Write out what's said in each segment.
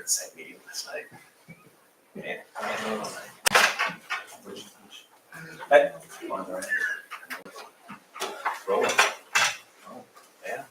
at the same meeting last night. And hey, rolling. Oh, yeah.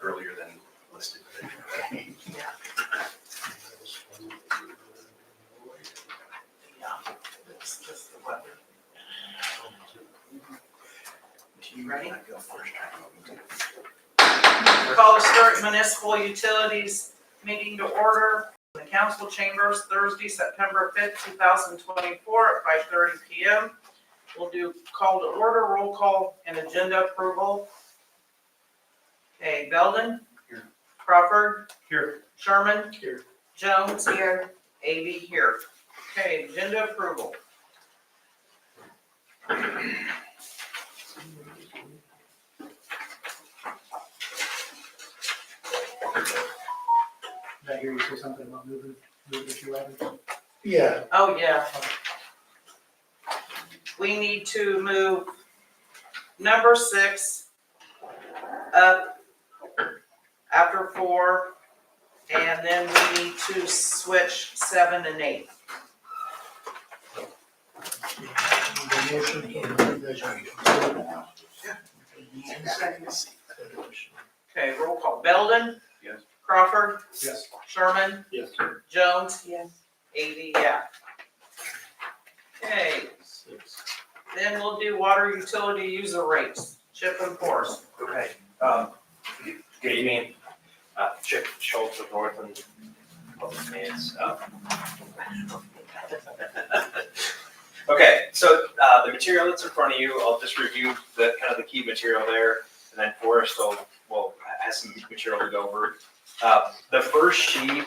Earlier than listed. Yeah, it's just the weather. Do you ready? Go first. Call the Stuart Municipal Utilities meeting to order in the council chambers Thursday, September 5th, 2024 at 5:30 p.m. We'll do call to order, roll call, and agenda approval. Okay, Belden? Here. Crawford? Here. Sherman? Here. Jones? Here. Avey here. Okay, agenda approval. Did I hear you say something about moving issue items? Yeah. Oh, yeah. We need to move number 6 up after 4, and then we need to switch 7 and 8. The motion to move those items. Okay, roll call. Belden? Yes. Crawford? Yes. Sherman? Yes. Jones? Yes. Avey, yeah. Okay, then we'll do water utility user rates. Chip and Force. Okay, good evening, Chip Schultz of Northland Public Finance. Okay, so the material that's in front of you, I'll just review the kind of the key material there, and then Forrest will have some material to go over. The first sheet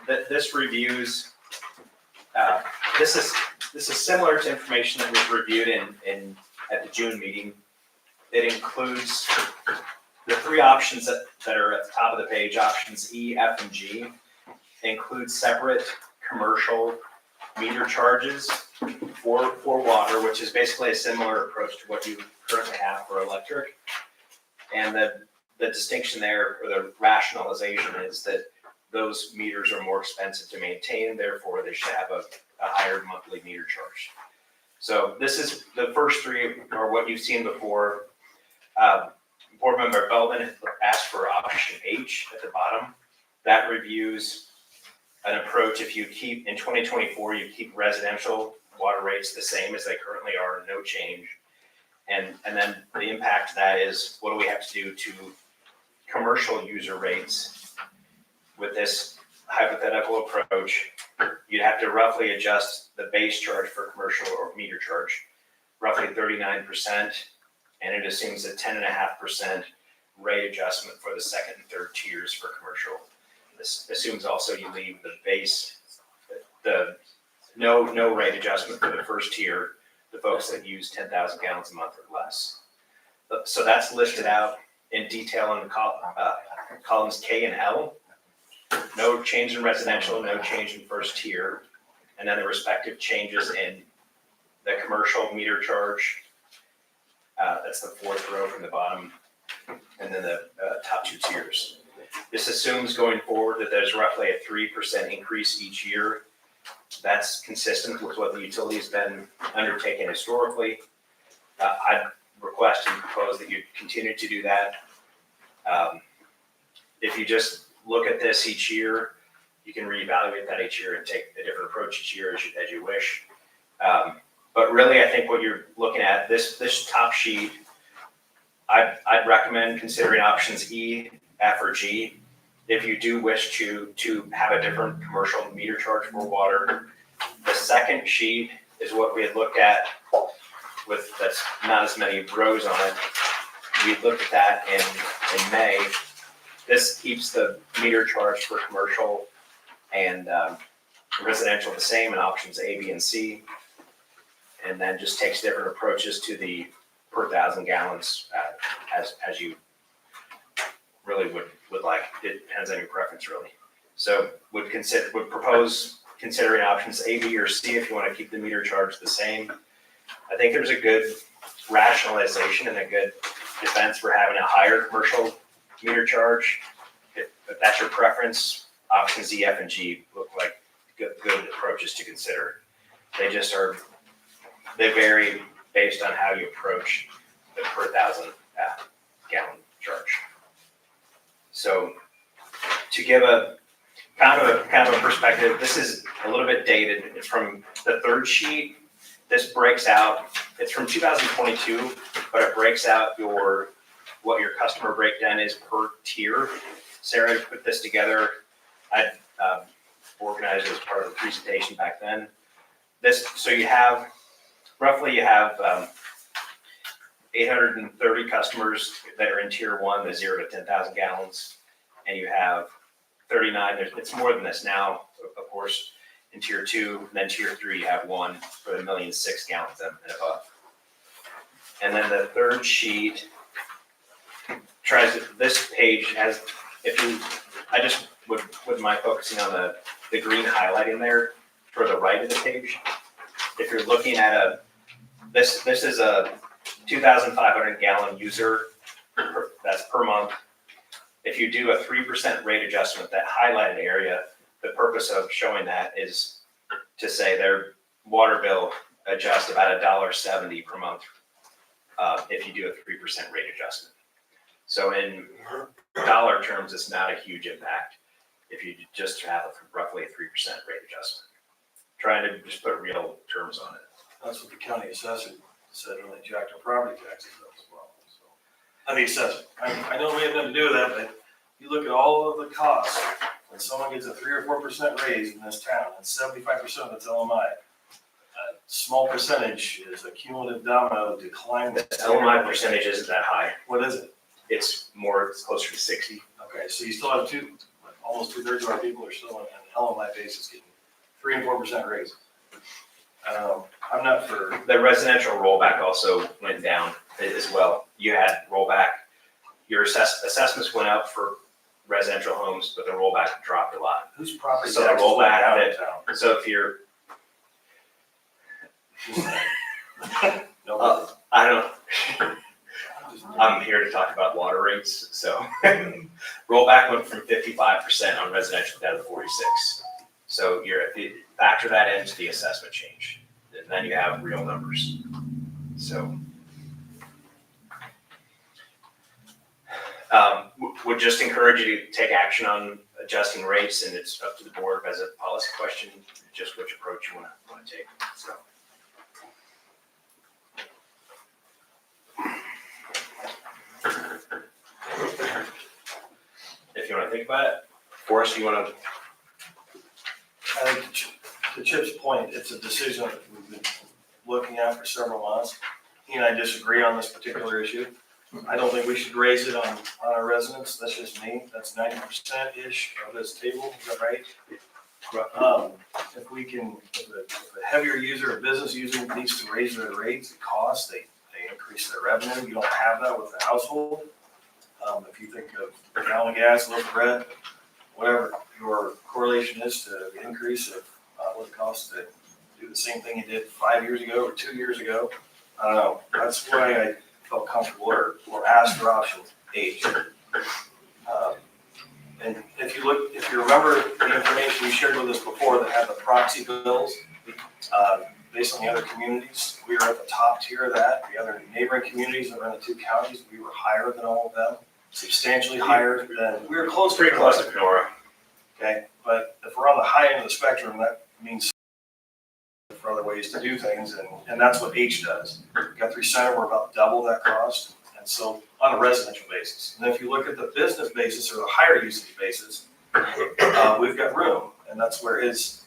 that this reviews, this is similar to information that was reviewed at the June meeting. It includes the 3 options that are at the top of the page, options E, F, and G. They include separate commercial meter charges for water, which is basically a similar approach to what you currently have for electric. And the distinction there, or the rationalization, is that those meters are more expensive to maintain, therefore they should have a higher monthly meter charge. So this is, the first 3 are what you've seen before. Board Member Belden asked for option H at the bottom. That reviews an approach if you keep, in 2024, you keep residential water rates the same as they currently are, no change. And then the impact of that is, what do we have to do to commercial user rates with this hypothetical approach? You'd have to roughly adjust the base charge for commercial or meter charge, roughly 39%, and it assumes a 10.5% rate adjustment for the second and third tiers for commercial. This assumes also you leave the base, the no rate adjustment for the first tier, the folks that use 10,000 gallons a month or less. So that's listed out in detail in columns K and L. No change in residential, no change in first tier, and then the respective changes in the commercial meter charge. That's the 4th row from the bottom, and then the top 2 tiers. This assumes going forward that there's roughly a 3% increase each year. That's consistent with what the utility has been undertaking historically. I'd request and propose that you continue to do that. If you just look at this each year, you can reevaluate that each year and take a different approach each year as you wish. But really, I think what you're looking at, this top sheet, I'd recommend considering options E, F, or G. If you do wish to have a different commercial meter charge for water, the second sheet is what we had looked at with, that's not as many rows on it. We looked at that in May. This keeps the meter charge for commercial and residential the same in options A, B, and C. And then just takes different approaches to the per 1,000 gallons as you really would like. It depends on your preference, really. So would propose considering options A, B, or C if you want to keep the meter charge the same. I think there's a good rationalization and a good defense for having a higher commercial meter charge. If that's your preference, options E, F, and G look like good approaches to consider. They vary based on how you approach the per 1,000 gallon charge. So to give a kind of a perspective, this is a little bit dated. It's from the third sheet. This breaks out, it's from 2022, but it breaks out what your customer breakdown is per tier. Sarah put this together. I organized it as part of the presentation back then. So you have 830 customers that are in tier 1, the 0 to 10,000 gallons, and you have 39. It's more than this now, of course, in tier 2. And then tier 3, you have 1 for the 1,000,006 gallons and above. And then the third sheet this page has, I just wouldn't mind focusing on the green highlighting there for the right of the page. If you're looking at this is a 2,500 gallon user, that's per month. If you do a 3% rate adjustment, that highlighted area, the purpose of showing that is to say their water bill adjusts about $1.70 per month if you do a 3% rate adjustment. So in dollar terms, it's not a huge impact if you just have roughly a 3% rate adjustment. Trying to just put real terms on it. That's what the county assessor said when they jacked our property taxes up as well. So, I mean, assessor, I know we have nothing to do with that, but you look at all of the costs, when someone gets a 3 or 4% raise in this town, and 75% of it's LMI. A small percentage is a cumulative domino decline. The LMI percentage isn't that high. What is it? It's closer to 60. Okay, so you still have almost 2/3 of our people are still on an LMI basis getting 3 and 4% raise. I'm not for. The residential rollback also went down as well. You had rollback, your assessments went up for residential homes, but the rollback dropped a lot. Whose property So the taxes went rollback down that- in town? So if you're, No. I don't, I'm here to talk about water rates, so rollback went from 55% on residential down to 46. So if you factor that into the assessment change, and then you have real numbers. So would just encourage you to take action on adjusting rates, and it's up to the board as a policy question, just which approach you want to take. So. If you want to think about it, Forrest, you want to? I think to Chip's point, it's a decision that we've been looking at for several months. He and I disagree on this particular issue. I don't think we should raise it on our residents. That's just me. That's 90%-ish of this table. Is that right? If a heavier user, a business user needs to raise their rates, it costs, they increase their revenue. You don't have that with the household. If you think of a gallon of gas, loaf of bread, whatever your correlation is to the increase of what it costs to do the same thing you did 5 years ago or 2 years ago. That's why I felt comfortable or asked for option H. And if you remember the information you shared with us before that had the proxy bills, based on the other communities, we were at the top tier of that. The other neighboring communities that were in the 2 counties, we were higher than all of them, substantially higher than, we were Pretty close to Kenora. Okay, but if we're on the high end of the spectrum, that means for other ways to do things, and that's what H does. Guthrie Center, we're about double that cost, and so on a residential basis. And if you look at the business basis or the higher usage basis, we've got room, and that's where his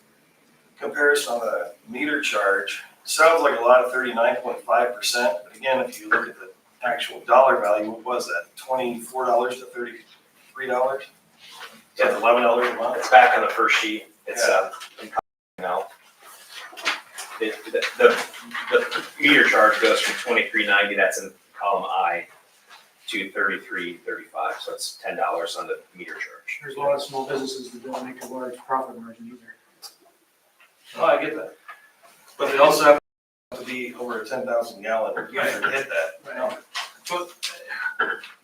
comparison on the meter charge, sounds like a lot of 39.5%, but again, if you look at the actual dollar value, what was that, $24 to $33? Is that $11 a month? It's back on the first sheet. It's, now. The meter charge goes from 23.90, that's in column I, to 33.35, so it's $10 on the meter charge. There's a lot of small businesses that don't make a large profit margin either. Oh, I get that. But they also have to be over a 10,000 gallon user to hit that. Right. But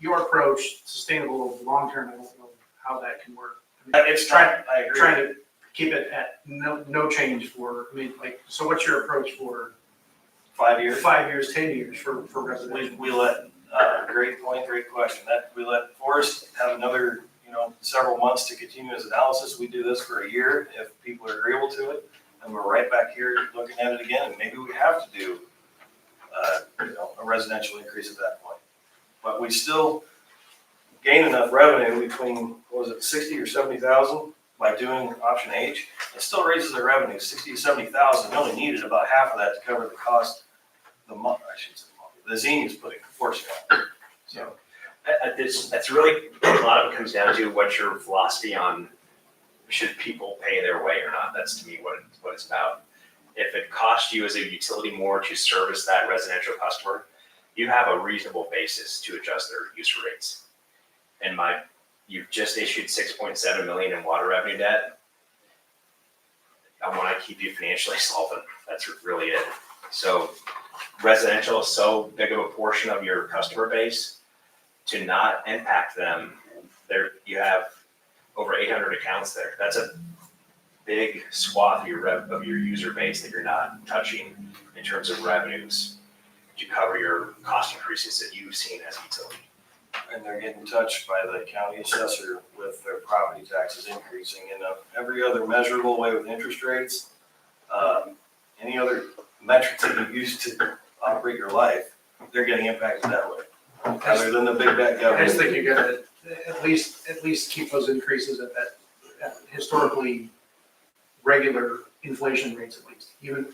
your approach, sustainable, long-term, I don't know how that can work. I mean, It's I agree. trying to keep it at no change for, I mean, like, so what's your approach for 5 years. 5 years, 10 years for residential? We let, great point, great question. That, we let Forrest have another, several months to continue his analysis. We do this for a year if people are agreeable to it. And we're right back here looking at it again. And maybe we have to do, a residential increase at that point. But we still gain enough revenue between, 60 or 70,000 by doing option H. It still raises their revenue, 60 to 70,000. We only needed about half of that to cover the cost, the Xenia's putting, forcing on. So. That's really, a lot of it comes down to what's your philosophy on should people pay their way or not. That's to me what it's about. If it costs you as a utility more to service that residential customer, you have a reasonable basis to adjust their user rates. And you've just issued 6.7 million in water revenue debt. I want to keep you financially solvent. That's really it. So residential is so big of a portion of your customer base, to not impact them. You have over 800 accounts there. That's a big swath of your user base that you're not touching in terms of revenues to cover your cost increases that you've seen as a utility. And they're getting touched by the county assessor with their property taxes increasing in every other measurable way with interest rates. Any other metrics that you use to operate your life, they're getting impacted that way. Other than the big bad I government. just think you gotta at least keep those increases at that historically regular inflation rates at least. Even,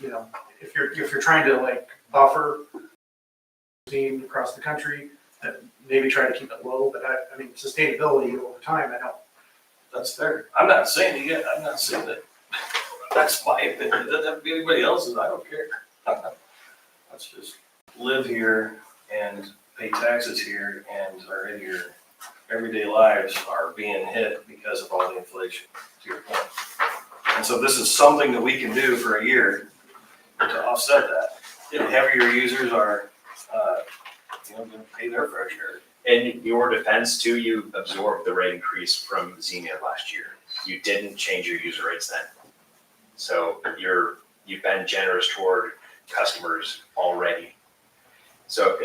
if you're trying to like buffer team across the country, maybe try to keep it low, but I mean, sustainability over time, I don't. That's fair. I'm not saying that that's my opinion. It doesn't have to be anybody else's. I don't care. Let's just live here and pay taxes here, and are in your everyday lives are being hit because of all the inflation, to your point. And so this is something that we can do for a year to offset that. The heavier users are, going to pay their fair share. In your defense too, you absorbed the rate increase from Xenia last year. You didn't change your user rates then. So you've been generous toward customers already. So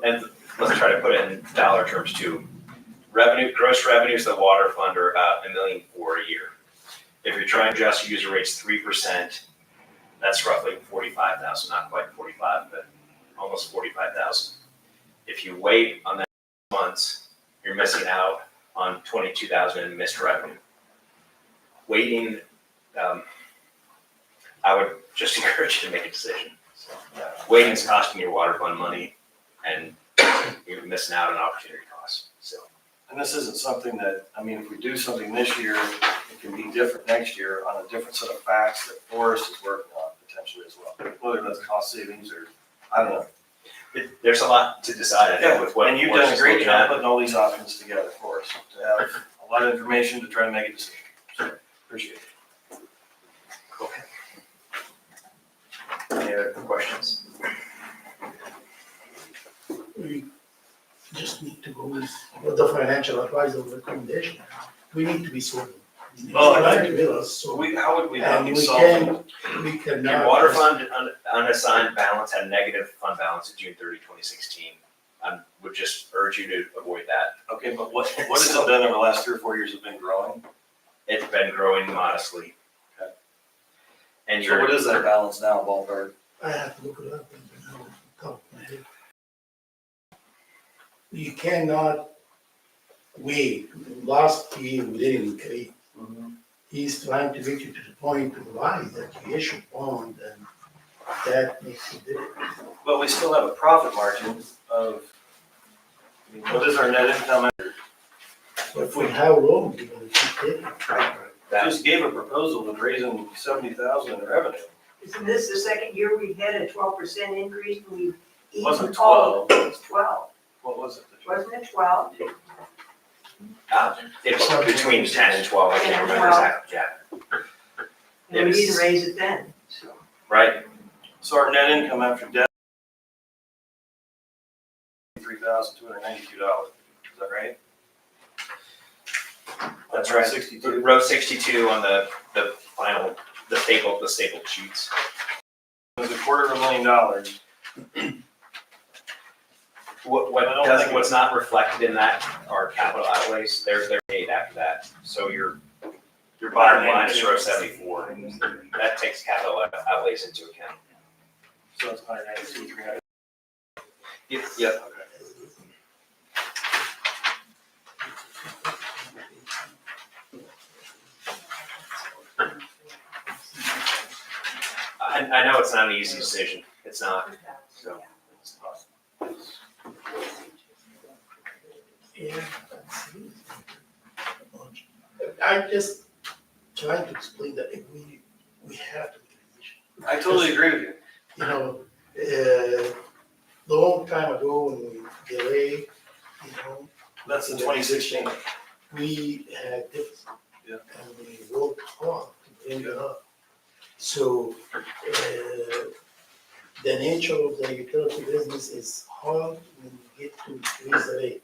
and let's try to put it in dollar terms too. Gross revenues of the water fund are about $1.4 million a year. If you're trying to adjust user rates 3%, that's roughly 45,000, not quite 45, but almost 45,000. If you wait on that months, you're missing out on 22,000 in missed revenue. Waiting, I would just encourage you to make a decision. So, waiting is costing your water fund money, and you're missing out on opportunity costs. So. And this isn't something that, if we do something this year, it can be different next year on a different set of facts that Forrest is working on potentially as well. Whether that's cost savings or, I don't know. There's a lot to decide, I think, with what. And you've done a great job putting all these options together for us, to have a lot of information to try to make a decision. So, appreciate it. Okay. Any other questions? We just need to go with the financial advisor recommendation. We need to be sorted. Well, I Like to bill us, so. How would we not And be we solving? cannot. Your water fund unassigned balance had a negative fund balance at June 30, 2016. I would just urge you to avoid that. Okay, but what has it done over the last 3 or 4 years? Has been growing? It's been growing modestly. Okay. And So what is that balance now, ballpark? I have to look it up and I know top of my head. You cannot wait. Last year we didn't increase. he's trying to get you to the point of why that you issue bond and that makes a difference. But we still have a profit margin of, I mean, what is our net income? But for how long you gonna keep taking? I just gave a proposal of raising 70,000 in revenue. Isn't this the second year we've had a 12% increase when we've eaten Wasn't all? 12. It's 12, What was it? wasn't it 12? It's between 10 and 12, I 10 can't and remember 12. exactly, yeah. And we didn't raise it then, so. Right, So our net income after debt, $3,292, is that right? that's right. 62. Row 62 on the final, the stapled sheets. It was $250,000. What I don't doesn't, think what's not reflected in that are capital outlays, they're paid after that. So your bottom line is row 74, that takes capital outlays into account. So it's 192, 300. Yep. I know it's not an easy decision, it's not, so. Yeah. I just trying to explain that if we have to transition. I totally agree with you. You know, long time ago when we delayed, you know, That's in 2016. we had this. Yeah. And we worked hard to bring it up. So, the nature of the utility business is hard when you get to increase the rate.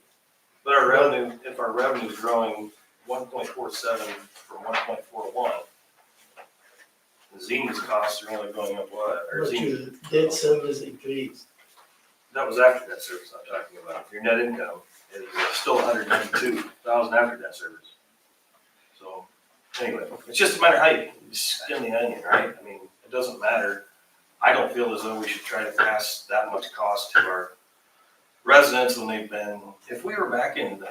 But our revenue, if our revenue is growing 1.47 from 1.41, the Zenith's costs are only going up what? Or But Zenith, your debt service increased. that was after debt service I'm talking about. Your net income is still 192,000 after debt service. So anyway, it's just a matter how you skin the onion, right? I mean, it doesn't matter. I don't feel as though we should try to pass that much cost to our residents when they've been, if we were back in the,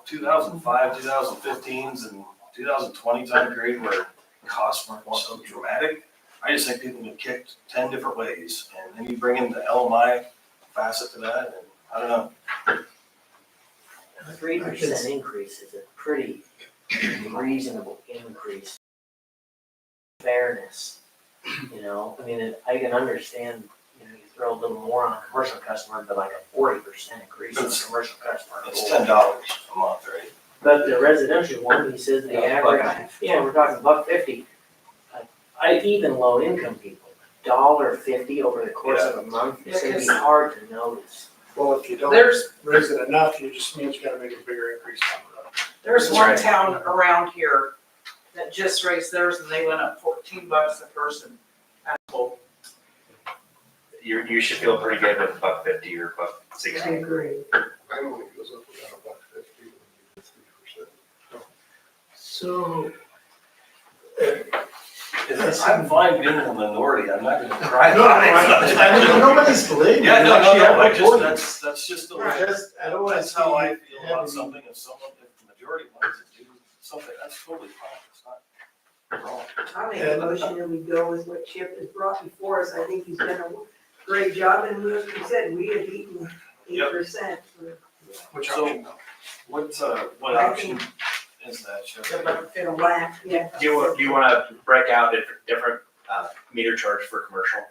2005, 2015s and 2020 time period where costs weren't so dramatic, I just think people get kicked 10 different ways. And then you bring in the LMI facet to that, and I don't know. A 3% increase is a pretty reasonable increase. Fairness, I mean, I can understand, you throw a little more on a commercial customer, but like a 40% increase on a commercial customer. It's $10 a month, right? But the residential one, he says the average, we're talking $1.50. I even low income people, $1.50 over the course of a month, it's gonna be hard to notice. Well, if you don't There's, raise it enough, you just means you gotta make a bigger increase down the road. there's That's one right. town around here that just raised theirs and they went up $14 a person. Asshole. You should feel pretty good with $1.50 or I $1.60. agree. I don't think it goes up about $1.50 when you get 3%. So, I'm fine being in the minority. I'm not gonna cry no, about it. I mean, nobody's blaming. Yeah, no, Actually, I have I a just, point. that's just the I way. I don't wanna That's see how I feel about having- something. If the majority wants to do something, that's totally fine. It's not wrong. I'll make a motion that we go with what Chip has brought before us. I think he's done a great job, and like you said, we have eaten 8% for. Which So- option though? What option is that, Sheriff? It'll laugh, yeah. Do you wanna break out different meter charge for commercial?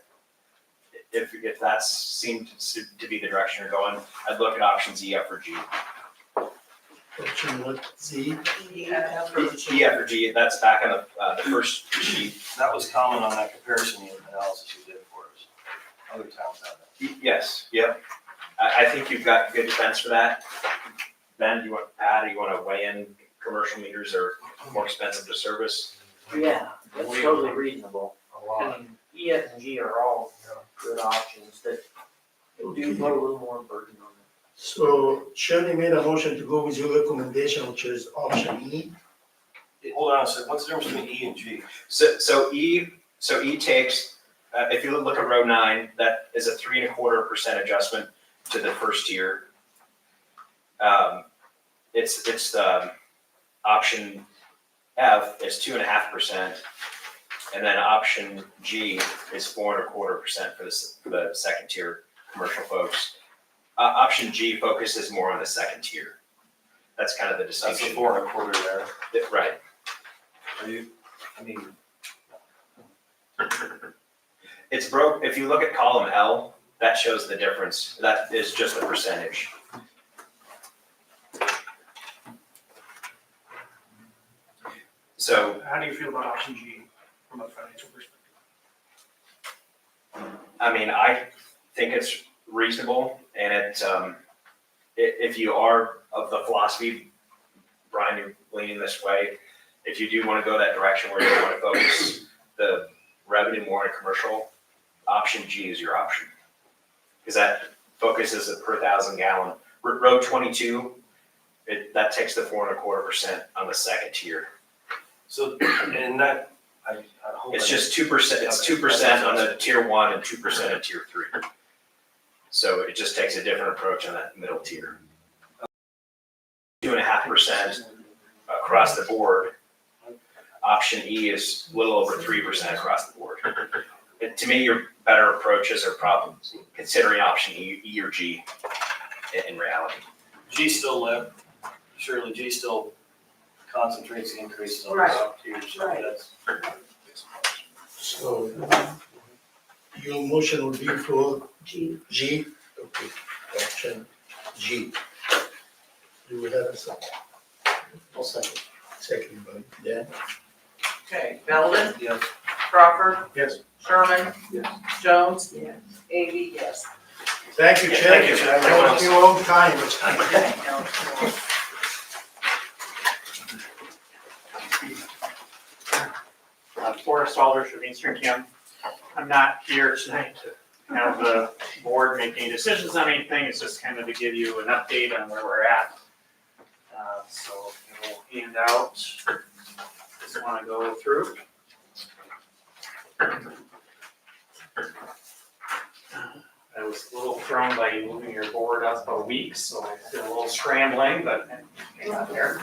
If that seemed to be the direction you're going, I'd look at options E, F, or G. Option what, Z? E, F, or G, that's back on the first sheet. That was common on that comparison unit analysis you did for us. Other towns have that. Yes, yep. I think you've got good defense for that. Ben, do you want to add, or you want to weigh in commercial meters are more expensive to service? Yeah, that's totally reasonable. I mean, E, F, and G are all good options that do put a little more burden on it. So Shirley made a motion to go with your recommendation, which is option E. Hold on a second. What's the difference between E and G? So E takes, if you look at row 9, that is a 3.25% adjustment to the first tier. It's the option F is 2.5%, and then option G is 4.25% for the second tier commercial folks. Option G focuses more on the second tier. That's kind of the That's the distinction. 4.25 there. Right. Are you, I mean, It's broke, if you look at column L, that shows the difference. That is just the percentage. So, How do you feel about option G from a financial perspective? I mean, I think it's reasonable, and if you are of the philosophy, Brian, you're leaning this way, if you do want to go that direction where you want to focus the revenue more on commercial, option G is your option. Because that focuses it per 1,000 gallon. Row 22, that takes the 4.25% on the second tier. so, and that, I hope. It's just 2%, it's 2% on the tier 1 and 2% in tier 3. So it just takes a different approach on that middle tier. 2.5% across the board. Option E is a little over 3% across the board. And to me, your better approaches are probably considering option E or G in reality. G still left, surely G still concentrates the increases on the Right. top tiers, so Right. that's. So your motion would be for G. G? Okay, option G. Do we have a second? I'll second. Second by Dan. Okay, Belden, Yes. Crawford, Yes. Sherman, Yes. Jones, Yes. Avy, yes. Thank you, Yeah, Chad. thank you, Chad. I know it's your own time. Forrest Aldrich of Eastern Kim. I'm not here tonight to have the board make any decisions on anything, it's just kind of to give you an update on where we're at. So we'll hand out, just want to go through. I was a little thrown by you moving your board up a week, so I did a little scrambling, but I got there.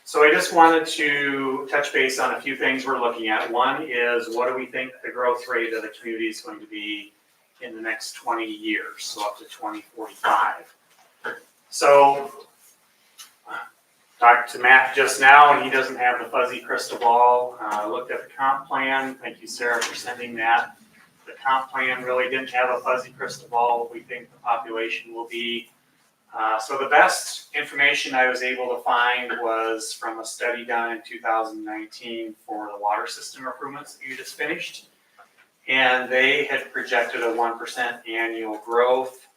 So I just wanted to touch base on a few things we're looking at. One is, what do we think the growth rate of the community is going to be in the next 20 years, so up to 2045. So, talked to Matt just now, and he doesn't have the fuzzy crystal ball. Looked at the comp plan. Thank you, Sarah, for sending that. The comp plan really didn't have a fuzzy crystal ball. We think the population will be. So the best information I was able to find was from a study done in 2019 for the water system improvements that you just finished. And they had projected a 1% annual growth,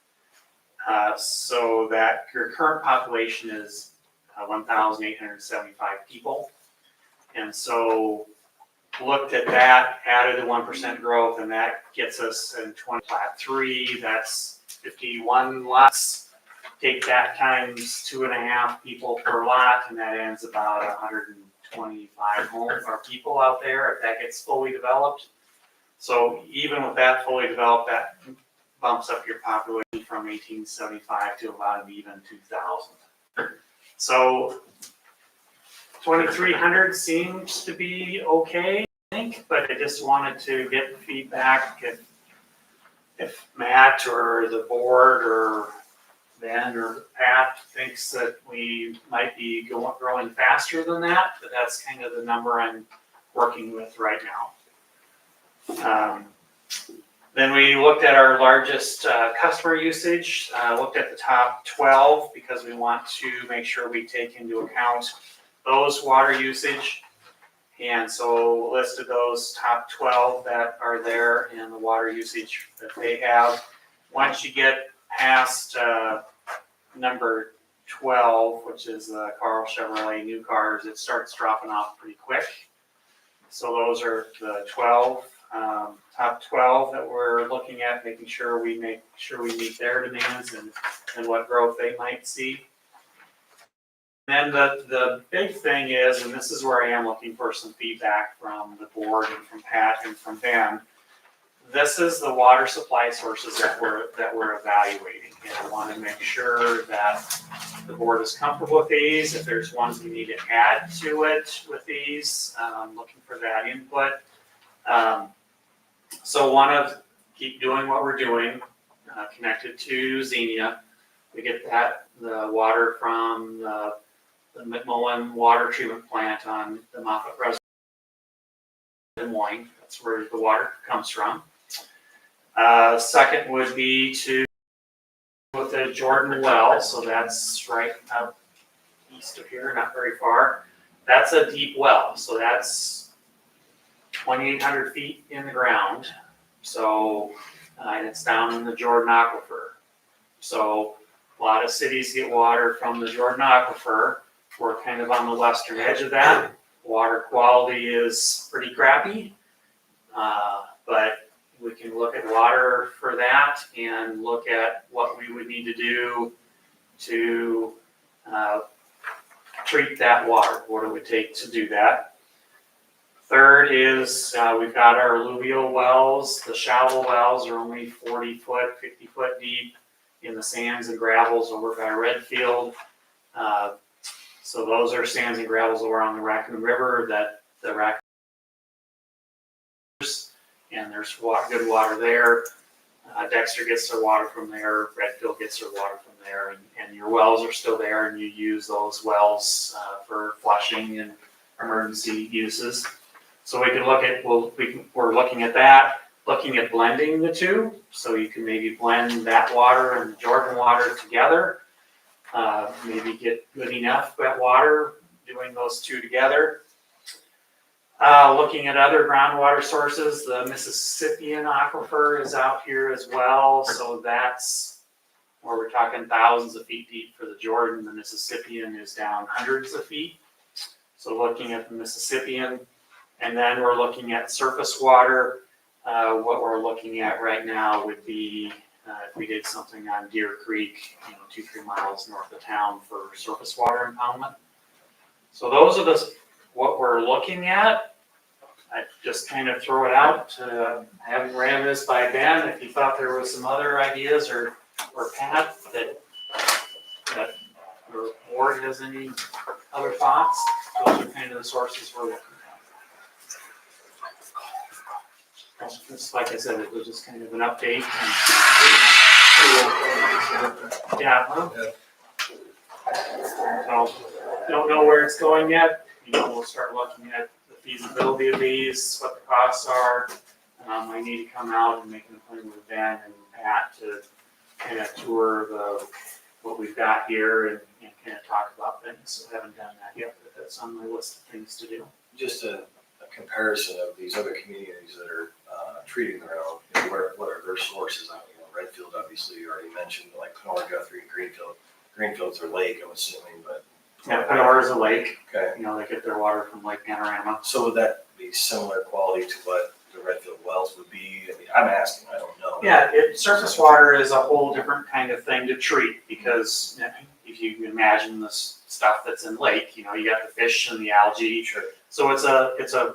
so that your current population is 1,875 people. And so looked at that, added a 1% growth, and that gets us in 2023, that's 51 lots. Take that times 2.5 people per lot, and that ends about 125 homes or people out there if that gets fully developed. So even with that fully developed, that bumps up your population from 1875 to about an even 2,000. So 2,300 seems to be okay, I think, but I just wanted to get feedback if Matt or the board or Ben or Pat thinks that we might be growing faster than that, but that's kind of the number I'm working with right now. Then we looked at our largest customer usage, looked at the top 12 because we want to make sure we take into account those water usage. And so listed those top 12 that are there and the water usage that they have. Once you get past number 12, which is the Carl Chevrolet new cars, it starts dropping off pretty quick. So those are the 12, top 12 that we're looking at, making sure we meet their demands and what growth they might see. And the big thing is, and this is where I am looking for some feedback from the board and from Pat and from Ben, this is the water supply sources that we're evaluating. And I want to make sure that the board is comfortable with these. If there's ones we need to add to it with these, looking for that input. So want to keep doing what we're doing, connected to Xenia. We get the water from the McMullen Water Treatment Plant on the Moffett Reservoir in Des Moines. That's where the water comes from. Second would be to with the Jordan well, so that's right out east of here, not very far. That's a deep well, so that's 2,800 feet in the ground. So, and it's down in the Jordan Aquifer. So a lot of cities get water from the Jordan Aquifer. We're kind of on the western edge of that. Water quality is pretty crappy, but we can look at water for that and look at what we would need to do to treat that water, what it would take to do that. Third is we've got our alluvial wells. The shallow wells are only 40 foot, 50 foot deep in the sands and gravels over by Redfield. So those are sands and gravels over on the Raccoon River that the Raccoon, and there's good water there. Dexter gets their water from there, Redfield gets their water from there, and your wells are still there, and you use those wells for flushing and emergency uses. So we can look at, we're looking at that, looking at blending the two. So you can maybe blend that water and the Jordan water together. Maybe get good enough wet water doing those two together. Looking at other groundwater sources, the Mississippian aquifer is out here as well. So that's where we're talking thousands of feet deep for the Jordan. The Mississippian is down hundreds of feet. So looking at the Mississippian, and then we're looking at surface water. What we're looking at right now would be if we did something on Deer Creek, 2-3 miles north of town for surface water impoundment. So those are what we're looking at. I just kind of throw it out. I haven't ran this by Ben. If you thought there was some other ideas or Pat that your board has any other thoughts, those are kind of the sources we're looking at. Just like I said, it was just kind of an update. Yeah. So don't know where it's going yet. We'll start looking at the feasibility of these, what the costs are. I need to come out and make an appointment with Ben and Pat to kind of tour what we've got here and kind of talk about things. So I haven't done that yet, but that's on my list of things to do. Just a comparison of these other communities that are treating their own, what are their sources? Redfield, obviously, you already mentioned, like Kenora, Guthrie, and Greenfield. Greenfield's their lake, I'm assuming, but. Yeah, Kenora is a lake. Okay. They get their water from Lake Panorama. So would that be similar quality to what the Redfield wells would be? I mean, I'm asking, I don't know. Yeah, surface water is a whole different kind of thing to treat because if you imagine the stuff that's in lake, you got the fish and the algae. Sure. So it's a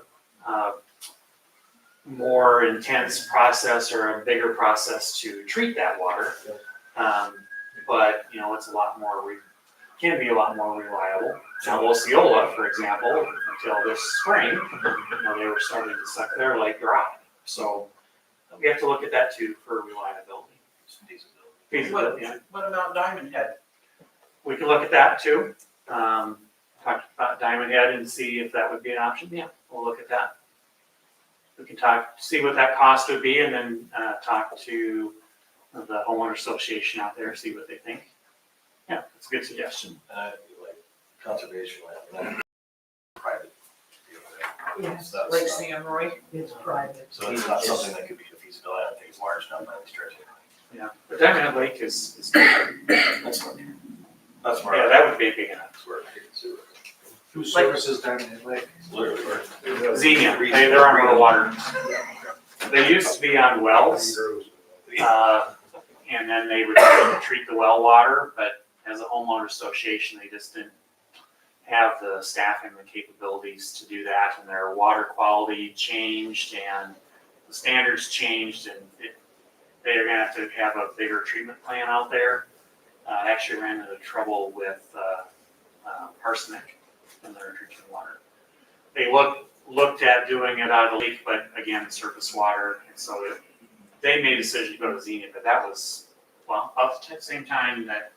more intense process or a bigger process to treat that water. But it's a lot more, can be a lot more reliable. Now, Osceola, for example, until this spring, they were starting to suck their lake dry. So we have to look at that too for reliability. Feasibility, yeah. What about Diamond Head? We can look at that too. Talk about Diamond Head and see if that would be an option. Yeah, we'll look at that. We can see what that cost would be, and then talk to the homeowner association out there, see what they think. Yeah, that's a good suggestion. Like conservation land, not private. Yes, So Lake that's San Roy? it's private. so it's not something that could be a feasibility. I don't think it's large enough by any stretch. Yeah, but Diamond Head Lake is That's fine. That's where. yeah, that would be big enough. That's where I could see it. Who services Diamond Head Lake? Literally where. Xenia, they're on rural water. They used to be on wells, and then they would treat the well water, but as a homeowner association, they just didn't have the staffing and capabilities to do that, and their water quality changed, and the standards changed and they're gonna have to have a bigger treatment plan out there. Actually ran into trouble with arsenic in their drinking water. They looked at doing it out of the leak, but again, surface water, and so they made a decision to go to Xenia, but that was, well, up at the same time that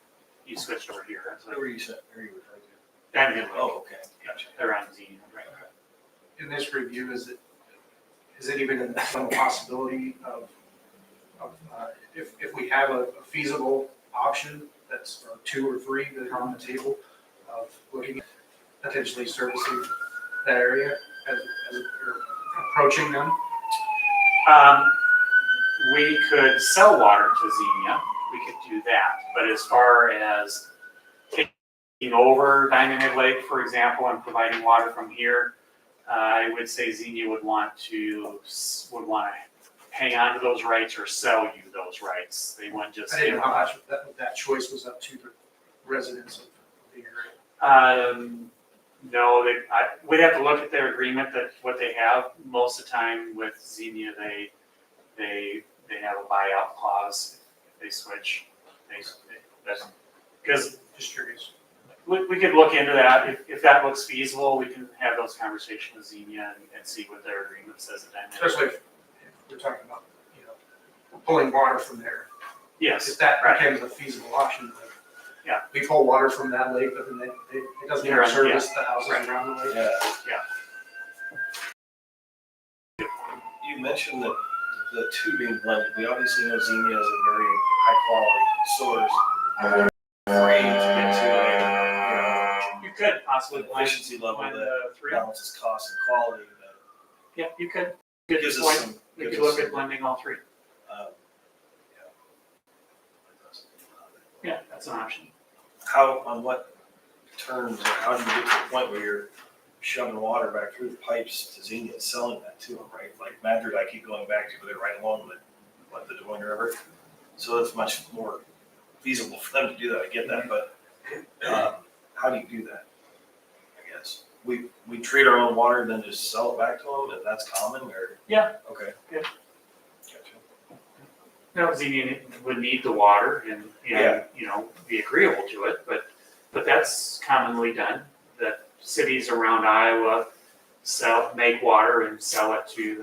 you switched over here. It's like Who are you referring to? Diamond Head Lake. Oh, okay, gotcha. They're on Xenia, right? In this review, is it even a possibility of, if we have a feasible option that's or two or three that are on the table of looking at potentially servicing that area as or approaching them? We could sell water to Xenia, we could do that, but as far as taking over Diamond Head Lake, for example, and providing water from here, I would say Xenia would want to hang on to those rights or sell you those rights. They wouldn't just. I didn't know how much that choice was up to the residents of the area. No, we'd have to look at their agreement, that what they have. Most of the time with Xenia, they have a buyout clause if they switch. Because Just curious. we could look into that. If that looks feasible, we can have those conversations with Xenia and see what their agreement says at that. Especially if we're talking about, pulling water from there. Yes, If that right. becomes a feasible option, like, Yeah. we pull water from that lake, but then it doesn't even Yeah, service the houses right. around the lake. Yeah. You mentioned that the two being blended, we obviously know Xenia is a very high quality source. Free to get to You could possibly an blend efficiency level blend that the three. balances cost and quality that Yeah, you could. Good gives us point. some. We gives could us look at some, blending all three. um, Yeah, that's an option. How, on what terms, or how do you get to the point where you're shoving water back through the pipes to Xenia and selling that to them, right? Like Madrid, I keep going back to, but they're right along the Des Moines River. So it's much more feasible for them to do that, I get that, but, how do you do that? I guess, we treat our own water and then just sell it back to them, and that's common, or? Yeah. Okay. Yeah. Gotcha. Now, Xenia would need the water and, Yeah. be agreeable to it, but that's commonly done. That cities around Iowa make water and sell it to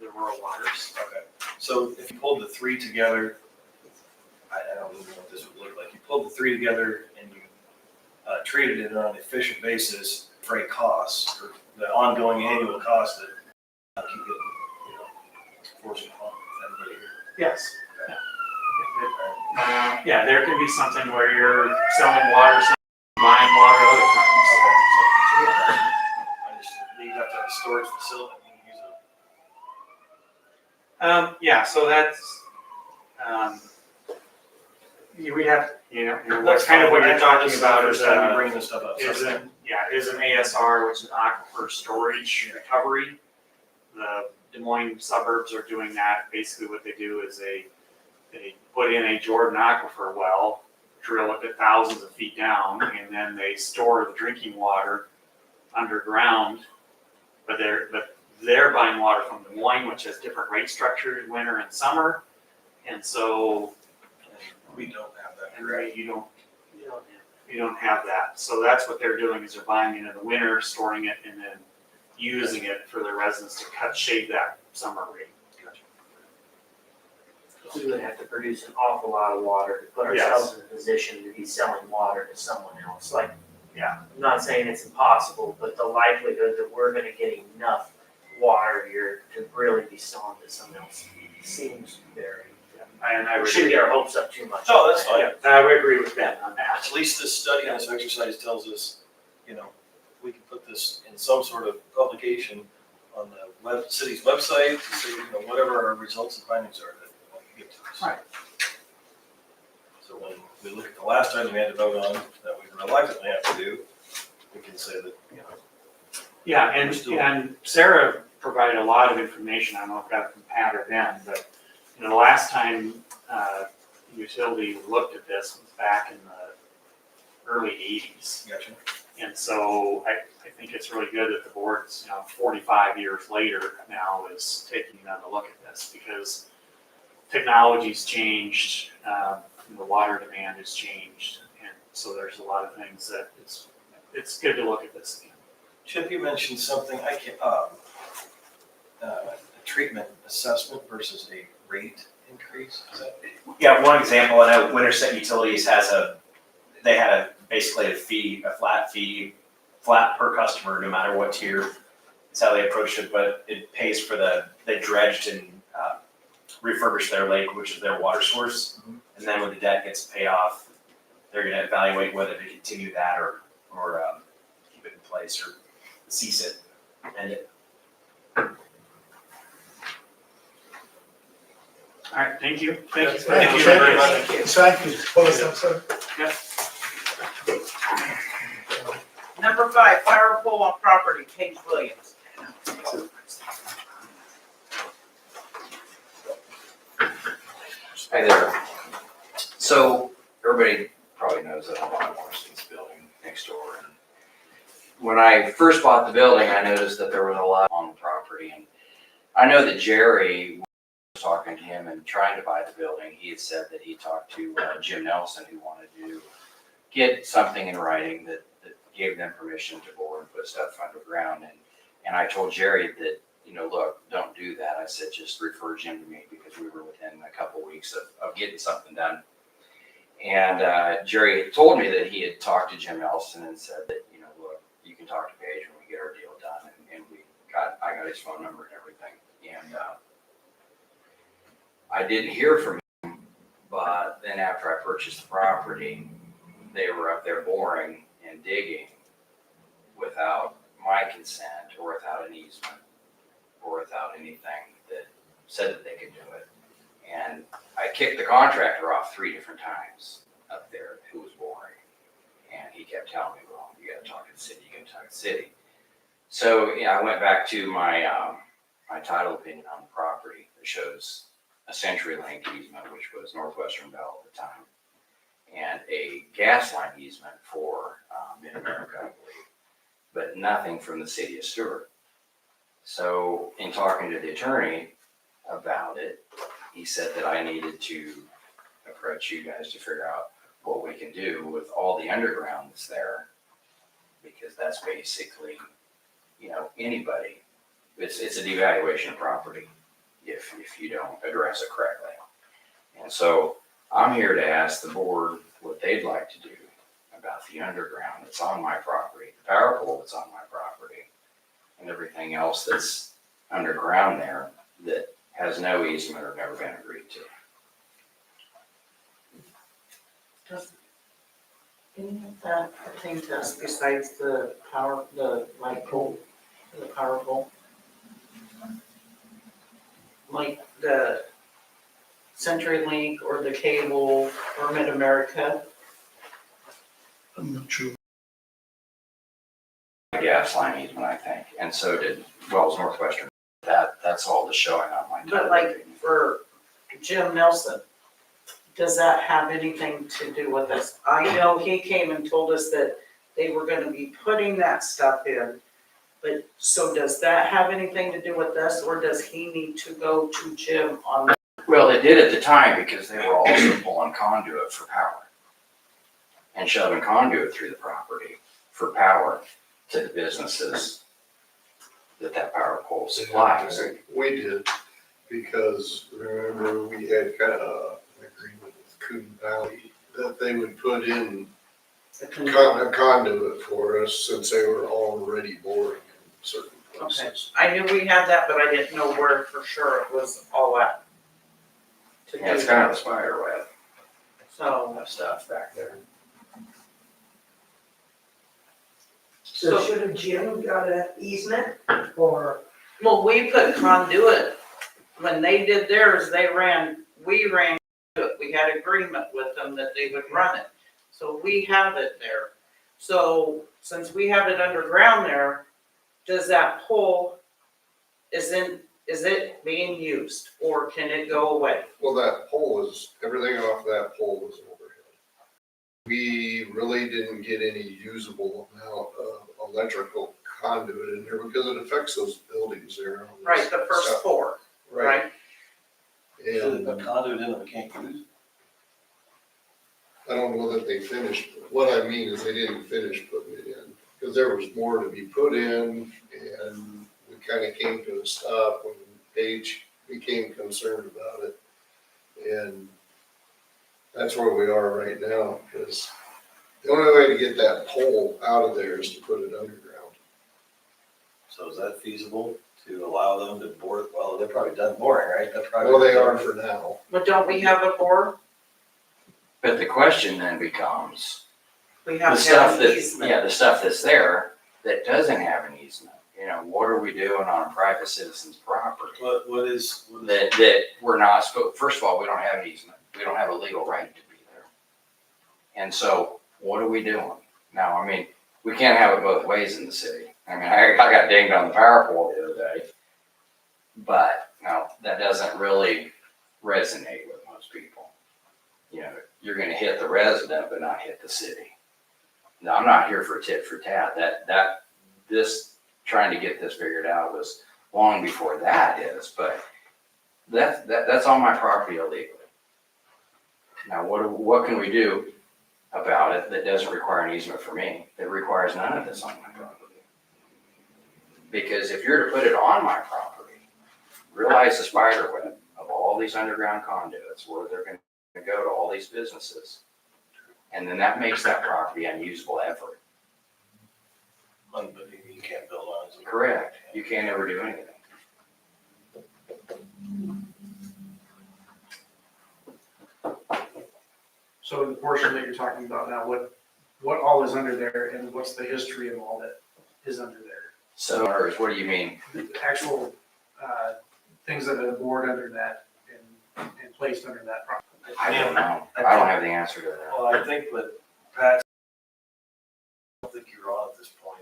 the rural waters. Okay, so if you pulled the three together, I don't even know what this would look like. You pulled the three together and you treated it on an efficient basis for a cost, or the ongoing annual cost that keep getting, forced upon everybody here. Yes. Yeah, there can be something where you're selling water, buying water other times. I just, you have to have a storage facility, you can use Yeah, so that's, we have, that's kind of what you're talking about is, bringing this stuff up. is an ASR, which is aquifer storage recovery. The Des Moines suburbs are doing that. Basically what they do is they put in a Jordan aquifer well, drill it at thousands of feet down, and then they store the drinking water underground. But they're buying water from Des Moines, which has different rate structure in winter and summer. And so We don't have that. and you don't have that. So that's what they're doing, is they're buying it in the winter, storing it, and then using it for their residents to shave that summer rate. We would have to produce an awful lot of water to put ourselves in a position to be selling water to someone else. Like, Yeah. I'm not saying it's impossible, but the likelihood that we're gonna get enough water here to really be selling to someone else seems very. And I We would shouldn't get our hopes up too much. No, that's fine. Yeah, I would agree with Ben on that. At least this study and this exercise tells us, we can put this in some sort of publication on the city's website to say, whatever our results and findings are that we want to get to us. Right. So when we look at the last item we had to vote on, that we reluctantly have to do, we can say that, Yeah, and Sarah provided a lot of information. I don't know if that from Pat or Ben, but the last time utility looked at this was back in the early 80s. gotcha. And so I think it's really good that the board's, 45 years later now is taking another look at this because technology's changed, the water demand has changed. And so there's a lot of things that it's good to look at this again. Chip, you mentioned something, a treatment assessment versus a rate increase, is that? Yeah, one example, I know Winterset Utilities they had basically a flat per customer, no matter what tier. That's how they approached it, but it pays for they dredged and refurbished their lake, which is their water source. And then when the debt gets paid off, they're gonna evaluate whether to continue that or keep it in place or cease it. And All right, thank you. Thank you. Thank you very very much. Thank you. Hold us up, sir. Number 5, fire pole on property, Paige Williams. Hi there. So everybody probably knows that I'm on Washington's building next door. And when I first bought the building, I noticed that there was a lot on the property. And I know that Jerry was talking to him and trying to buy the building. He had said that he talked to Jim Nelson, who wanted to get something in writing that gave them permission to bore and put stuff underground. And I told Jerry that, look, don't do that. I said, just refer Jim to me because we were within a couple weeks of getting something done. And Jerry had told me that he had talked to Jim Nelson and said that, look, you can talk to Paige when we get our deal done. And I got his phone number and everything. And I didn't hear from him, but then after I purchased the property, they were up there boring and digging without my consent or without an easement or without anything that said that they could do it. And I kicked the contractor off 3 different times up there who was boring. And he kept telling me, well, you gotta talk to the city, you gotta talk to the city. So yeah, I went back to my my title opinion on the property that shows a CenturyLink easement, which was Northwestern Bell at the time, and a gas line easement for Mid-America, I believe, but nothing from the city of Stuart. So in talking to the attorney about it, he said that I needed to approach you guys to figure out what we can do with all the underground that's there, because that's basically, anybody. It's a devaluation of property if you don't address it correctly. And so I'm here to ask the board what they'd like to do about the underground that's on my property, the power pole that's on my property, and everything else that's underground there that has no easement or never been agreed to. Does any of that pertain to us besides the light pole, the power pole? Like the CenturyLink or the cable or Mid-America? I'm not sure. Gas line easement, I think, and so did Wells Northwestern. That's all that's showing on my. But like for Jim Nelson, does that have anything to do with us? I know he came and told us that they were gonna be putting that stuff in, but so does that have anything to do with us, or does he need to go to Jim on that? Well, it did at the time because they were also pulling conduit for power and shoving conduit through the property for power to the businesses that power pole supplies. We did, because remember, we had kind of an agreement with Coon Valley that they would put in a conduit for us since they were already boring in certain places. I knew we had that, but I didn't know where for sure it was all at. To Yeah, it's do kind of that. a spider web So, of stuff back there. So should have Jim got an easement or? well, we put conduit, when they did theirs, we ran it, we had agreement with them that they would run it. So we have it there. So since we have it underground there, does that pole, is it being used or can it go away? Well, that pole everything off that pole was overhead. we really didn't get any usable amount of electrical conduit in there because it affects those buildings there. Right, the first four, Right, right? So and the conduit in it we can't use? I don't know that they finished, what I mean is they didn't finish putting it in, because there was more to be put in, and we kind of came to a stop when Paige became concerned about it. And that's where we are right now, because the only way to get that pole out of there is to put it underground. So is that feasible to allow them to bore, well, they're probably done boring, right? That's probably. Well, they are for now. But don't we have a bore? But the question then becomes, We the have to stuff have an that, easement. yeah, the stuff that's there that doesn't have an easement, you know, what are we doing on a private citizen's property? What is? That we're not supposed, first of all, we don't have an easement, we don't have a legal right to be there. And so, what are we doing? Now, I mean, we can't have it both ways in the city. I mean, I got dinged on the power pole the other day. But, no, that doesn't really resonate with most people. You know, you're gonna hit the resident, but not hit the city. No, I'm not here for tit for tat. This, trying to get this figured out was long before that is, but that's on my property illegally. Now, what can we do about it that doesn't require an easement for me? It requires none of this on my property. Because if you're to put it on my property, realize the spider web of all these underground conduits where they're gonna go to all these businesses. And then that makes that property unusable ever. But you can't build on it. Correct. You can't ever do anything. So the portion that you're talking about now, what all is under there and what's the history of all that is under there? So, in other words, what do you mean? The actual, things that are bored under that and placed under that property. I don't know. I don't have the answer to that. Well, I think what Pat, I don't think you're on at this point.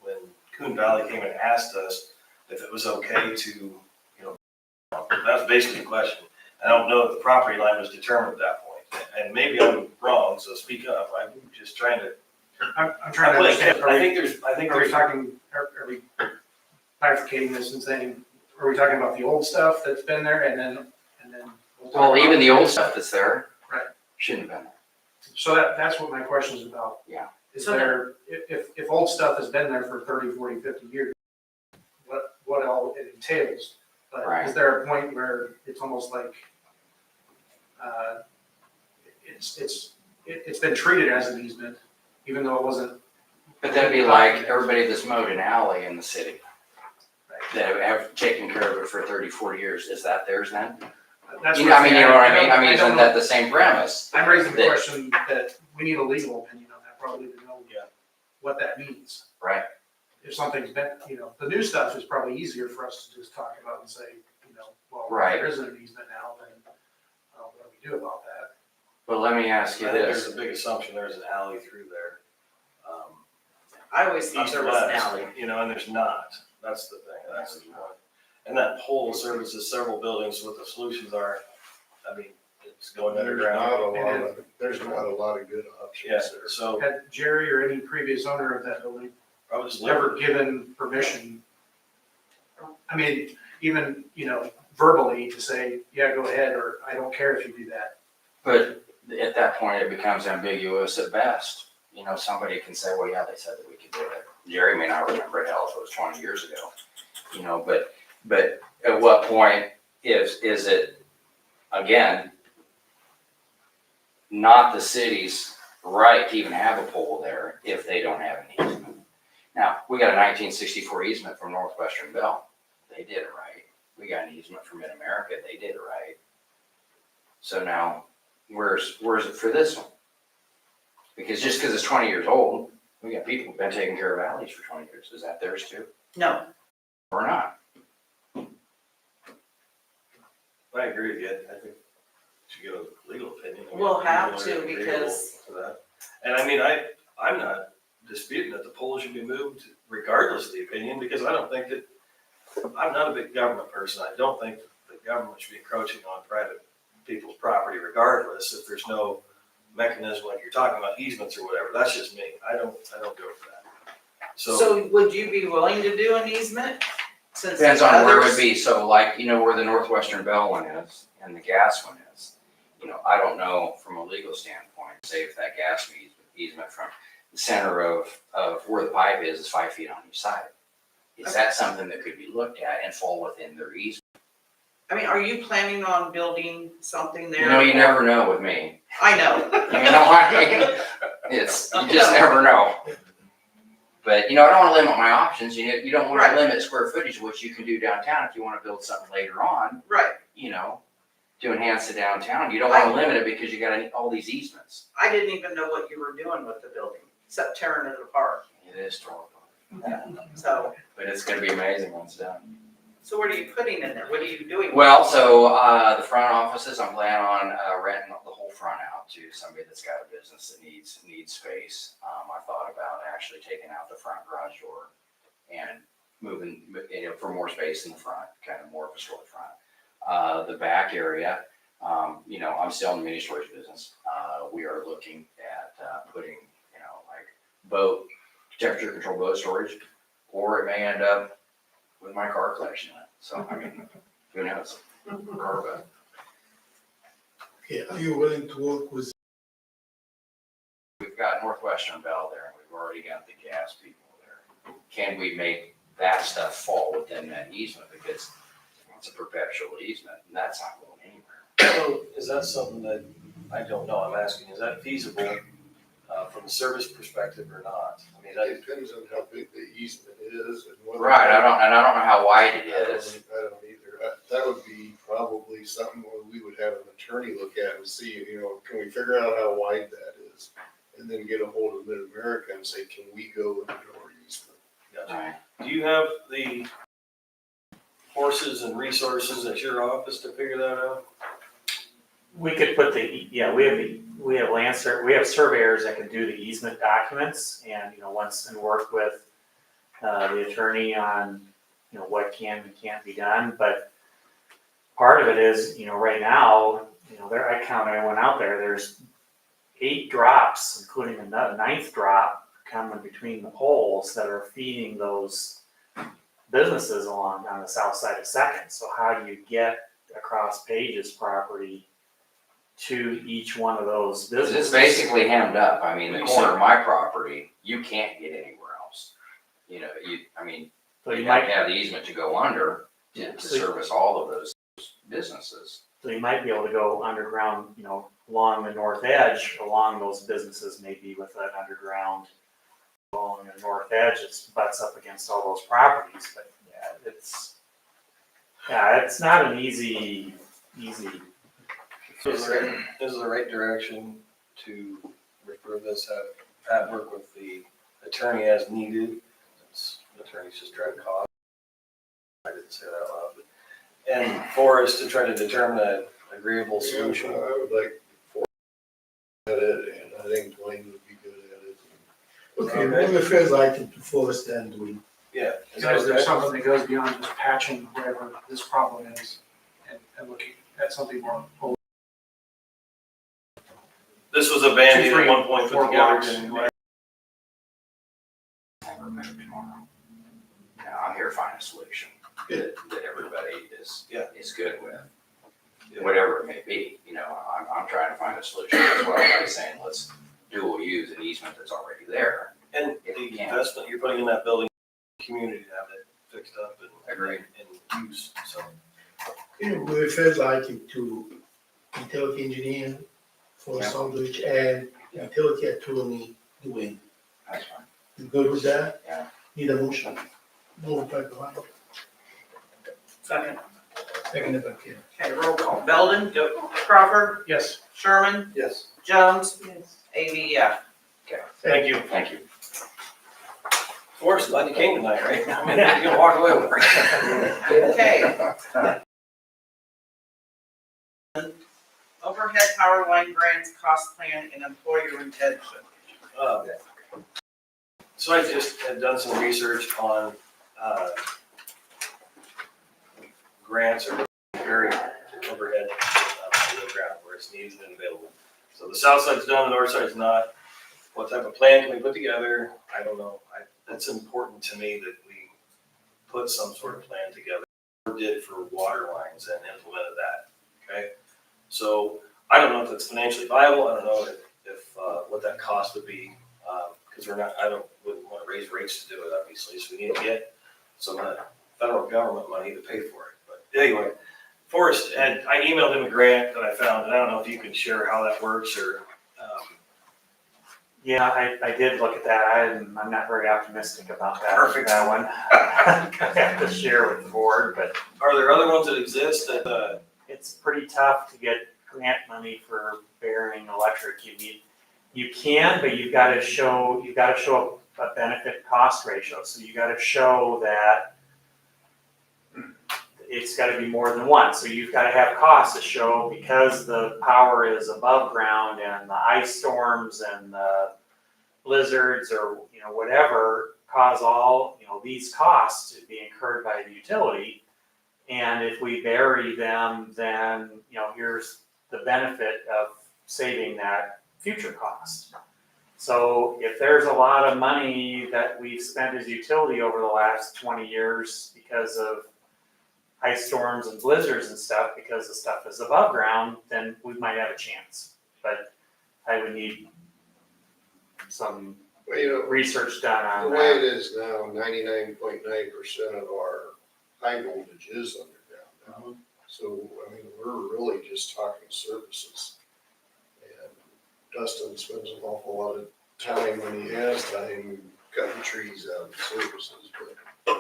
When Coon Valley came and asked us if it was okay to, you know, that was basically the question. I don't know if the property line was determined at that point. And maybe I'm wrong, so speak up. I'm just trying to. I'm trying to understand. I think Are we talking, are we bifurcating this and saying, are we talking about the old stuff that's been there and then? we'll talk Well, about- even the old stuff that's there. Right. Shouldn't have been there. So that's what my question is about. Yeah. Is So there, if old stuff has been there for 30, 40, 50 years, what all it entails? But Right. is there a point where it's almost like, it's been treated as an easement, even though it wasn't? But that'd be like everybody that's mowed an alley in the city that have taken care of it for 30, 40 years. Is that theirs then? That's You know, I mean, you know what I mean? I mean, don't isn't that the same premise? I'm raising the that- question that we need a legal opinion on that, probably to know what that means. Right. If something's been, the new stuff is probably easier for us to just talk about and say, well, Right. there isn't an easement now, then what do we do about that? But let me ask I you think there's this. a big assumption there's an alley through there. I always thought East there or was an west, alley. and there's not. That's the thing, that's the point. And that pole services several buildings, what the solutions are, I mean, it's going There's not underground. there's not a lot of good options Yeah, there. so Had Jerry or any previous owner of that building I was just ever given permission? I mean, even, verbally to say, yeah, go ahead, or I don't care if you do that. But at that point, it becomes ambiguous at best. Somebody can say, well, yeah, they said that we could do it. Jerry may not remember it, hell, if it was 20 years ago. But at what point is it, again, not the city's right to even have a pole there if they don't have an easement? Now, we got a 1964 easement from Northwestern Bell. They did it right. We got an easement from Mid-America. They did it right. So now, where's it for this one? Because just because it's 20 years old, we got people who've been taking care of alleys for 20 years. Is that theirs too? No, Or not? I agree with you. I think we should get a legal opinion. We'll have to, Agreeable because- to that. And I mean, I'm not disputing that the pole should be moved regardless of the opinion, because I don't think that, I'm not a big government person. I don't think the government should be encroaching on private people's property regardless if there's no mechanism like you're talking about easements or whatever. That's just me. I don't go for that. So, So would you be willing to do an easement? Since Depends the on where it others- would be, so like, you know, where the Northwestern Bell one is and the gas one is. You know, I don't know from a legal standpoint, say if that gas easement from the center of where the pipe is 5 feet on each side. Is that something that could be looked at and fall within their easement? I mean, are you planning on building something there? You know, you never know with me. I know. You know what I mean? It's, you just never know. But, you know, I don't wanna limit my options, you don't wanna Right. limit square footage, which you can do downtown if you wanna build something later on, Right. you know, to enhance the downtown, you don't wanna limit it because you got all these easements. I didn't even know what you were doing with the building, except tearing it apart. It is horrible, So, but it's gonna be amazing when it's done. so what are you putting in there? What are you doing? Well, so, the front offices, I'm planning on, renting the whole front out to somebody that's got a business that needs space. I thought about actually taking out the front garage door and moving, you know, for more space in the front, kind of more of a storefront. The back area, you know, I'm still in the mini storage business. We are looking at, putting, you know, like temperature control boat storage, or it may end up with my car collection in it. So, I mean, who knows? Cargo. Okay, are you willing to work with, We've got Northwestern Bell there, and we've already got the gas people there. Can we make that stuff fall within that easement? Because it's a perpetual easement, and that's not going anywhere. so is that something that, I don't know, I'm asking, is that feasible, from a service perspective or not? I mean, It depends on how big the easement is and whether. Right, I don't know how wide it is. I don't either. That would be probably something where we would have an attorney look at and see, you know, can we figure out how wide that is? And then get a hold of Mid-America and say, can we go into our easement? Right. do you have the horses and resources at your office to figure that out? We could put we have surveyors that can do the easement documents and, you know, and work with the attorney on, you know, what can and can't be done, but part of it is, you know, right now, you know, I went out there, there's 8 drops, including a 9th drop coming between the poles that are feeding those businesses along on the south side of Second. So how do you get across Page's property to each one of those 'Cause businesses? it's basically hemmed up. I mean, the corner of my property, you can't get anywhere else. You know, So you you have might, to have the easement to go under to service all of those businesses. so you might be able to go underground, you know, along the north edge, along those businesses, maybe with an underground along the north edge, it butts up against all those properties, but it's not an easy. So is the right direction to refer this, have work with the attorney as needed? Since the attorney's just trying to cost. I didn't say that out loud, but, and for us to try to determine an agreeable solution. I would like for at it, and I think Dwayne would be good at it. okay, move the first item to Forrest and Dwayne. Yeah. Is that Because there's okay? something that goes beyond just patching whatever this problem is and looking at something more. This was a Band-Aid 2, 3, at one point 4 put together. blocks. and- Now, I'm here to find a solution that everybody is good with. Whatever it may be, you know, I'm trying to find a solution as well by saying, let's dual use an easement that's already there. And the investment you're putting in that building, community to have it fixed up and. Agreed. And used, so. Okay, move the first item to utility engineer for Yeah. Sandwich and utility attorney Dwayne. That's fine. You good with that? Yeah. Need a motion? Move by Dwayne, Second. second by Kim. Okay, roll call. Belden? Crawford? Yes. Sherman? Yes. Jones? Yes. AV, yeah. Thank you. Thank you. Forrest, glad you came tonight, right? I mean, you're gonna walk away with it. Okay. Overhead power line grants, cost plan, and employee retention. So I just had done some research on, grants or very overhead, underground where it's needed and available. So the south side's done, the north side's not. What type of plan can we put together? I don't know. It's important to me that we put some sort of plan together. We did for water lines and implemented that, okay? So I don't know if it's financially viable. I don't know if what that cost would be, because wouldn't want to raise rates to do it, obviously. So we need to get some federal government money to pay for it. But anyway, Forrest, I emailed him a grant that I found, and I don't know if you can share how that works or. Yeah, I did look at that. I'm not very optimistic about that. Perfect. That one. I have to share with the board, but Are there other ones that exist that, it's pretty tough to get grant money for burying electric. You can, but you've got to show a benefit cost ratio. So you got to show that it's got to be more than one. So you've got to have costs to show because the power is above ground and the ice storms and the blizzards or, whatever cause all, these costs to be incurred by the utility. And if we bury them, then, here's the benefit of saving that future cost. So if there's a lot of money that we've spent as utility over the last 20 years because of ice storms and blizzards and stuff, because the stuff is above ground, then we might have a chance. But I would need some research done on The way it that. is now, 99.9% of our high voltage is underground now. So, we're really just talking services. And Dustin spends an awful lot of time when he has time cutting trees out of services, but.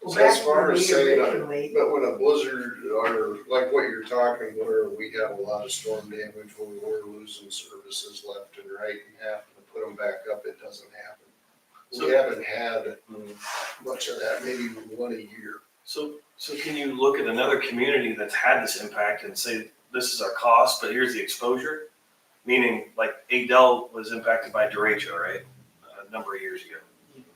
Well, So as back far when as we saying, originally, but when a blizzard or like what you're talking, where we have a lot of storm damage, when we're losing services left and right and having to put them back up, it doesn't happen. We haven't had much of that, maybe one a year. so can you look at another community that's had this impact and say, this is our cost, but here's the exposure? Meaning, like, Adel was impacted by derecho, right? A number of years ago.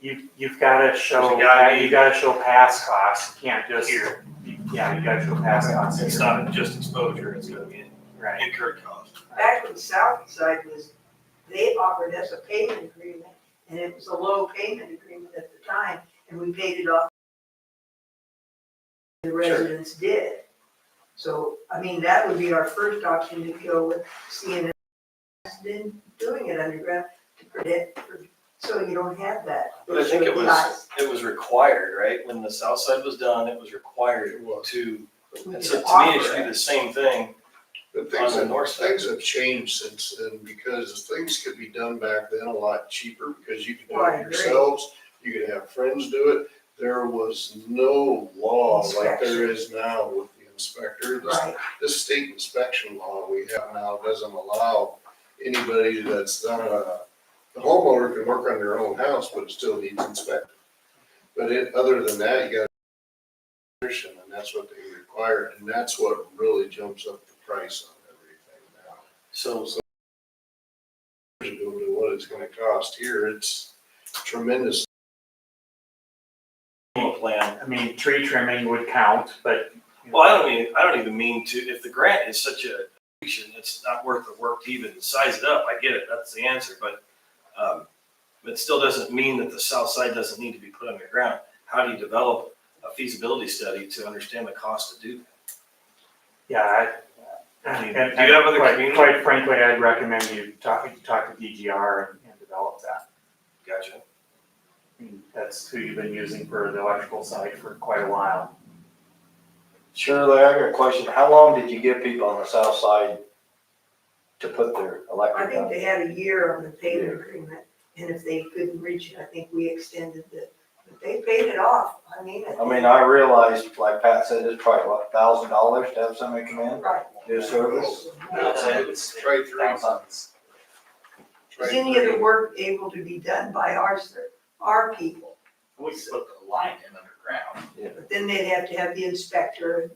You've got to show, There's gotta be- you got to show past costs. You can't just, Here. yeah, you got to show past costs. It's not just exposure, it's gonna be Right. incurred cost. back when the south side was, they offered us a payment agreement, and it was a low payment agreement at the time, and we paid it off. The residents did. So, that would be our first option to go with CNS, then doing it underground to protect, so you don't have that. But I think it issue with ice. was required, right? When the south side was done, it was required to, We so could to me, it offer should be the same thing. But On the north side. things have changed since then because things could be done back then a lot cheaper because you could do Well, I it agree. yourselves. You could have friends do it. There was no law like there is now with the inspector. Right, This state inspection law we have now doesn't allow anybody that's not the homeowner can work on their own house, but it still needs inspected. But other than that, you got permission, and that's what they require, and that's what really jumps up the price on everything now. So To go to what it's gonna cost here, it's tremendous. plan. Tree trimming would count, but. Well, I don't even mean to, if the grant is such a, it's not worth the work to even size it up, I get it, that's the answer, but it still doesn't mean that the south side doesn't need to be put underground. How do you develop a feasibility study to understand the cost to do that? Yeah, I mean, and do you have other quite, communities? quite frankly, I'd recommend you talk to DGR and develop that. Gotcha. That's who you've been using for the electrical side for quite a while. Shirley, I got a question. How long did you give people on the south side to put their I electric think on? they had a year on the payment agreement, and if they couldn't reach it, I think we extended but they paid it off, I realized, like Pat said, it's probably what, $1,000 to have somebody come in, Right. do a service? Try three. Is any of the work able to be done by our people? We could put the line in underground. But then they'd have to have the inspector.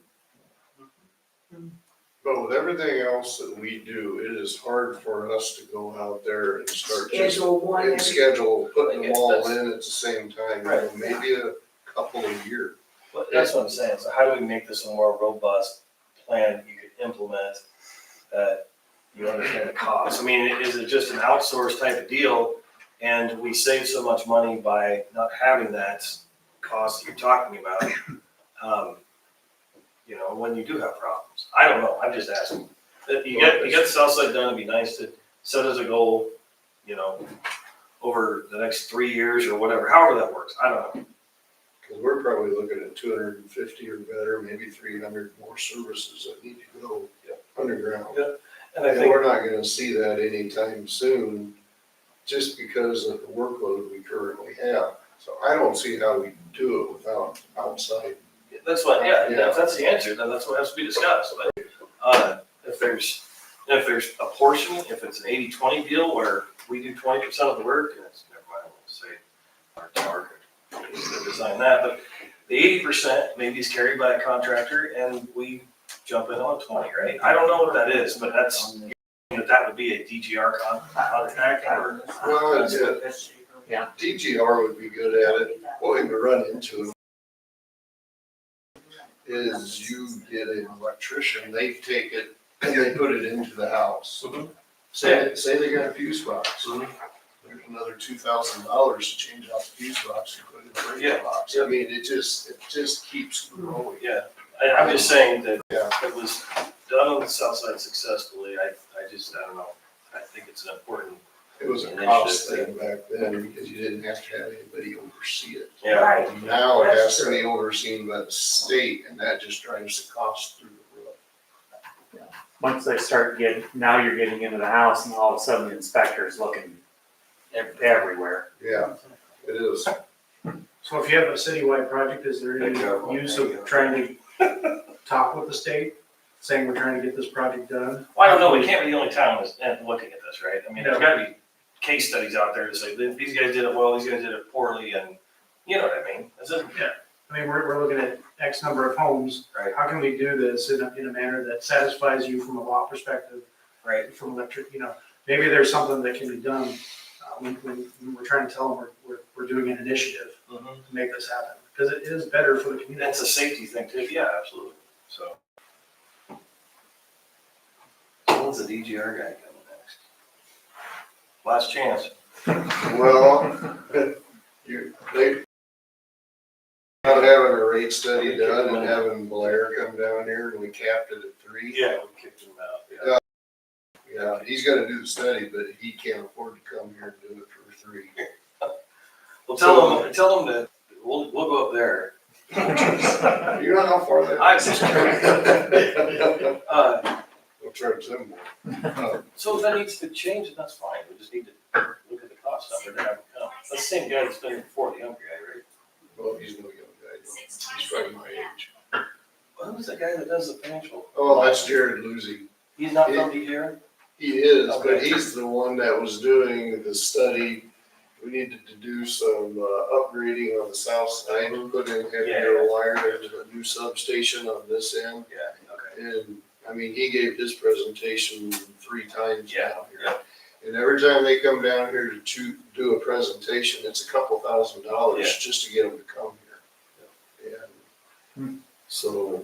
But with everything else that we do, it is hard for us to go out there and start just Schedule one and every, schedule, putting them Like, all that's- in at the same time, Right. maybe a couple a year. But that's what I'm saying, so how do we make this a more robust plan you could implement that you understand the cost. I mean, is it just an outsourced type of deal? And we save so much money by not having that cost that you're talking about, when you do have problems. I don't know, I'm just asking. You get the south side done, it'd be nice to set as a goal, over the next 3 years or whatever, however that works, I don't know. Cause we're probably looking at 250 or better, maybe 300 more services that need to go underground. Yeah. And I And think, we're not gonna see that anytime soon, just because of the workload we currently have. So I don't see how we do it without outside. that's what, if that's the answer, then that's what has to be discussed, but, if there's a portion, if it's an 80-20 deal where we do 20% of the work, and it's, never mind, we'll say, our target, to design that, but the 80% maybe is carried by a contractor, and we jump in on 20, right? I don't know what that is, but that would be a DGR contract, or, Well, DGR would be good at it. What we would run into is you get an electrician, they take it and they put it into the house. Say they got a fuse box. There's another $2,000 to change out the fuse box and put it in the breaker box. I mean, it just keeps growing. yeah. I'm just saying that it was done on the south side successfully, I don't know, I think it's an important. It was a cost thing back then because you didn't have to have anybody oversee it. Yeah. Right. Now it has to be overseen by the state, and that just drives the cost through the roof. Once they start now you're getting into the house and all of a sudden the inspector's looking everywhere. Yeah, it is. So if you have a citywide project, is there any use of trying to talk with the state, saying we're trying to get this project done? Well, I don't know, we can't be the only town that's looking at this, right? I mean, there's gotta be case studies out there to say, these guys did it well, these guys did it poorly, and you know what I mean? I mean, we're looking at X number of homes. Right. How can we do this in a manner that satisfies you from a law perspective? Right. From electric, maybe there's something that can be done, when we're trying to tell them we're doing an initiative to make this happen. Because it is better for the community. That's a safety thing too, yeah, absolutely, so. When's the DGR guy coming next? Last chance. Well, they not having a rate study done and having Blair come down here, and we capped it at 3. Yeah, we kicked him out, Yeah, he's gonna do the study, but he can't afford to come here and do it for 3. Well, tell them that, we'll go up there. You know how far that I is? just, We'll charge them more. so if that needs to change, that's fine, we just need to look at the cost of it and have it come. That's the same guy that's been here before, the young guy, right? Well, he's no young guy, he's probably my age. Well, who's that guy that does the financial? Oh, that's Jared Lucy. He's not from DGR? He is, Okay. but he's the one that was doing the study. We needed to do some upgrading on the south side, put in heavier wire into a new substation on this end. Yeah, okay. And, I mean, he gave his presentation 3 times Yeah, down here. And every time they come down here to do a presentation, it's a couple $1,000 just to get them to come here. And so.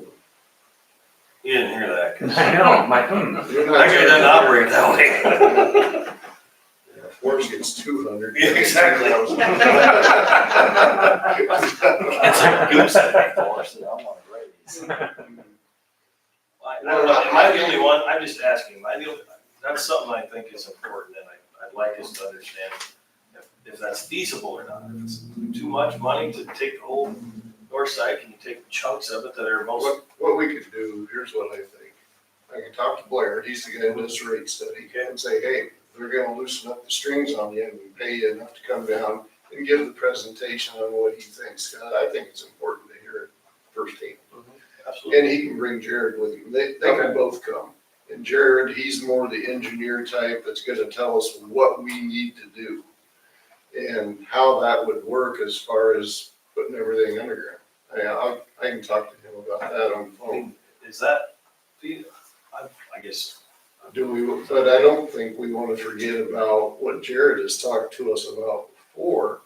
You didn't hear that, 'cause I know, You're that not guy doesn't operate that way. Yeah, Forrest gets 200. Yeah, exactly. It's like goose egg for us, and I'm on a raise. Am I the only one? I'm just asking, that's something I think is important, and I'd like us to understand if that's feasible or not. If it's too much money to take the whole north side, can you take chunks of it that are most? What we could do, here's what I think. I can talk to Blair, he's the guy who does the rate study, and say, hey, they're gonna loosen up the strings on you and we pay you enough to come down and give the presentation on what he thinks. I think it's important to hear it firsthand. Absolutely. And he can bring Jared with him. They can both come. And Jared, he's more the engineer type that's gonna tell us what we need to do and how that would work as far as putting everything underground. I can talk to him about that on the phone. Is that, I guess. But I don't think we wanna forget about what Jared has talked to us about before.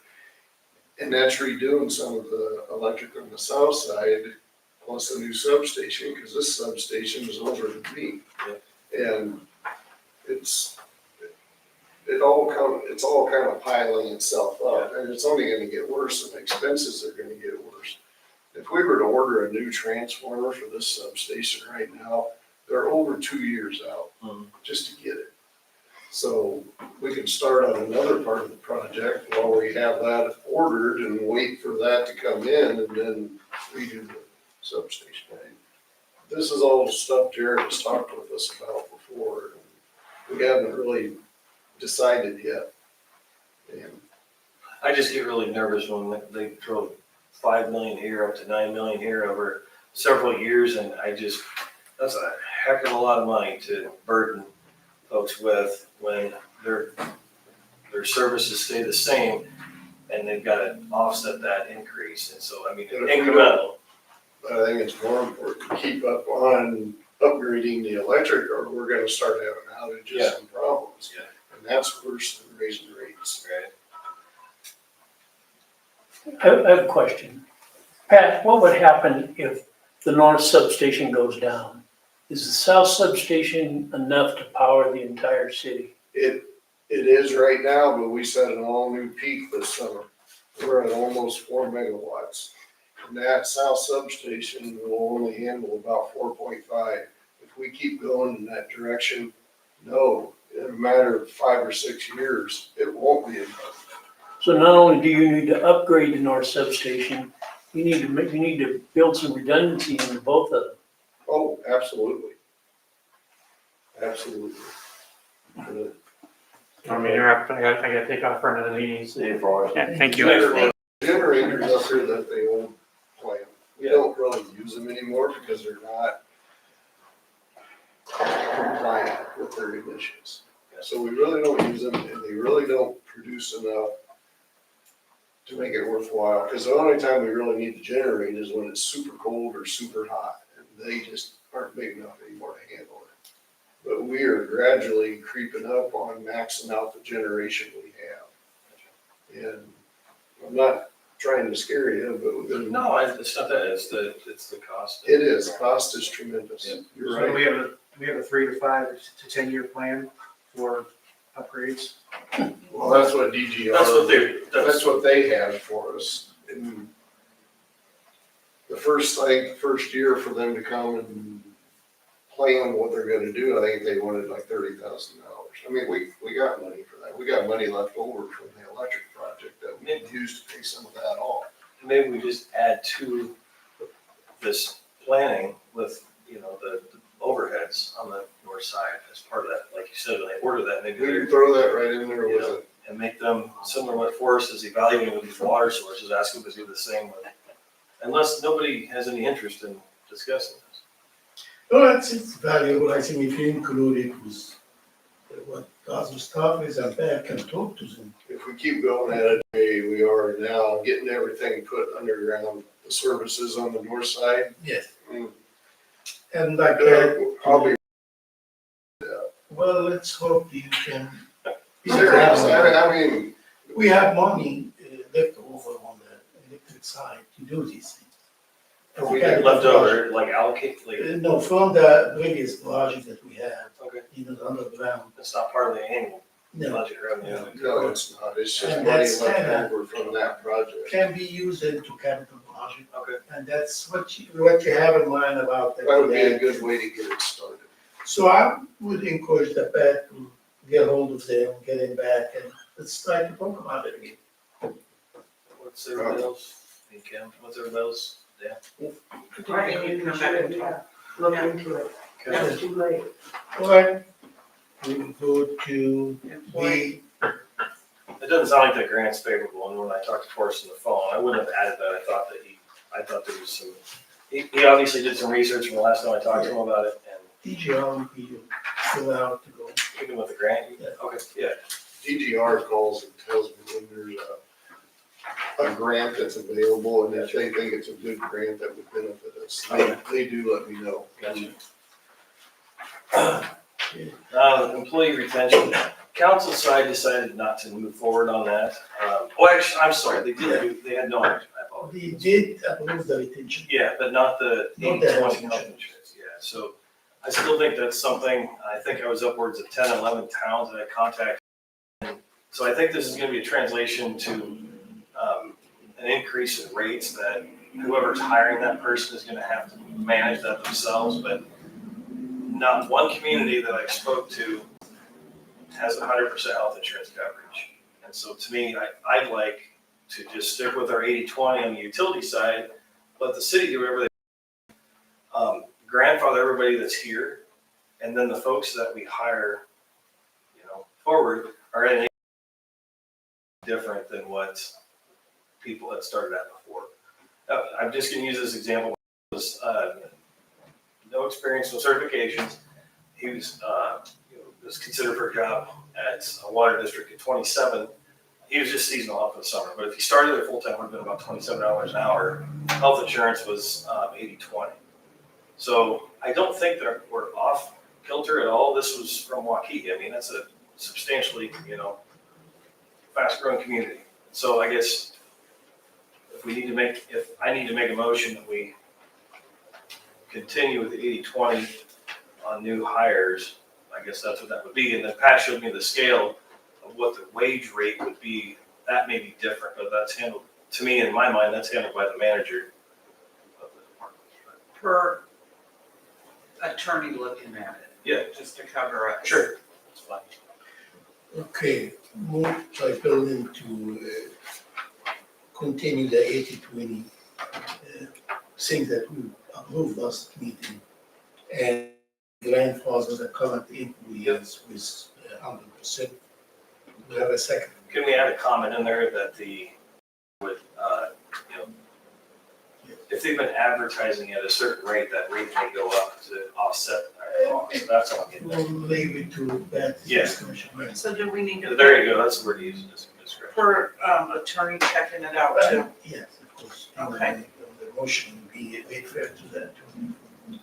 And that's redoing some of the electric on the south side, plus a new substation, because this substation is older than me. And it's all kind of piling itself up, and it's only gonna get worse, and the expenses are gonna get worse. If we were to order a new transformer for this substation right now, they're over 2 years out, just to get it. So we can start on another part of the project while we have that ordered and wait for that to come in and then redo the substation. This is all stuff Jared has talked with us about before, and we haven't really decided yet. And I just get really nervous when they throw 5 million here up to 9 million here over several years, and that's a heck of a lot of money to burden folks with when their services stay the same and they've got to offset that increase. And so, I mean, But if we incremental. I think it's more important to keep up on upgrading the electric, or we're gonna start having outages and problems. Yeah. And that's worse than raising rates. Right. I have a question. Pat, what would happen if the north substation goes down? Is the south substation enough to power the entire city? It is right now, but we set an all-new peak this summer. We're at almost 4 megawatts. And that south substation will only handle about 4.5. If we keep going in that direction, no, in a matter of 5 or 6 years, it won't be enough. So not only do you need to upgrade the north substation, you need to build some redundancy into both of them. Oh, absolutely. Absolutely. I mean, you're up, I gotta take off for another meeting. See you, Forrest. Yeah, thank you. Generators up here that they own plant. We don't really use them anymore because they're not compliant with their emissions. So we really don't use them, and they really don't produce enough to make it worthwhile. Because the only time we really need to generate is when it's super cold or super hot, and they just aren't big enough anymore to handle it. But we are gradually creeping up on maxing out the generation we have. And I'm not trying to scare you, but within. No, it's not that, it's the cost. It is, cost is tremendous. You're So right. we have a 3 to 5 to 10 year plan for upgrades. Well, that's what DGR. That's what they had for us. And the first year for them to come and plan what they're gonna do, I think they wanted like $30,000. I mean, we got money for that. We got money left over from the electric project that we can use to pay some of that off. Maybe we just add to this planning with, the overheads on the north side as part of that. Like you said, when they order that, maybe We they're, can throw that right in there with it. and make them similar to what Forrest is evaluating with these water sources, ask them to do the same with, unless nobody has any interest in discussing this. No, it's valuable, I think if you include it with what other stuff is, and I can talk to them. If we keep going at it the way we are now, getting everything put underground, the services on the north side. Yes. Mm. And like, I'll be well, let's hope you can. serious. I mean, We have money left over on the electric side to do these things. And We can- get left over, like allocate, like, No, from the previous project that we have, okay, underground, it's not part of the annual no, budget revenue. no, it's not. It's just And money that's left kinda- over from that project. can be used into capital project. Okay. And that's what you have in mind about that. That would be a good way to get it started. So I would encourage the Pat to get hold of them, get him back, and let's try to talk about it again. What's everybody else, hey Kim, what's everybody else, Dan? Right, you can come back and Yeah, talk. look Yeah. into it. It's too late. All right, we will go to Employee. the, It doesn't sound like the grant's favorable, and when I talked to Forrest on the phone, I wouldn't have added that, I thought there was some, he obviously did some research from the last time I talked to him about it, and DGR will be still out to go. even with the grant, Yeah. okay, yeah. DGR calls and tells me when there's a grant that's available, and if they think it's a good grant that would benefit us, they do let me know. Gotcha. Employee retention, council side decided not to move forward on that. Actually, I'm sorry, they had no action, I apologize. They did approve the retention. Yeah, but not the Not the health 80/20 health insurance. insurance, yeah, so, I still think that's something, I think I was upwards of 10, 11 towns that I contacted. So I think this is gonna be a translation to an increase in rates that whoever's hiring that person is gonna have to manage that themselves, but not one community that I've spoke to has 100% health insurance coverage. And so to me, I'd like to just stick with our 80-20 on the utility side, let the city do whatever they, grandfather everybody that's here, and then the folks that we hire, forward are in a different than what people had started at before. I'm just gonna use this example. Was no experience, no certifications. He was considered for a job at a water district at 27. He was just seasonal up for the summer, but if he started there full time, it would have been about $27 an hour. Health insurance was 80-20. So I don't think that we're off kilter at all. This was from Waukee. I mean, that's a substantially, fast growing community. So I guess if I need to make a motion that we continue with the 80-20 on new hires, I guess that's what that would be. And then Pat showed me the scale of what the wage rate would be. That may be different, but that's handled, to me, in my mind, that's handled by the manager of the department. Per attorney looking at it. Yeah. Just to cover it. Sure. That's fine. Okay, move by building to continue the 80-20 thing that we approved last meeting and grandfather the current employees with 100%. We have a second. Can we add a comment in there that if they've been advertising at a certain rate, that rate may go up to offset our costs. That's all I'm getting at. We'll leave it to that Yes. discussion. Right. So do we need to? There you go, that's the word you used, description. Per attorney checking it out too? Yes, of course. Okay. The motion will be made fair to that.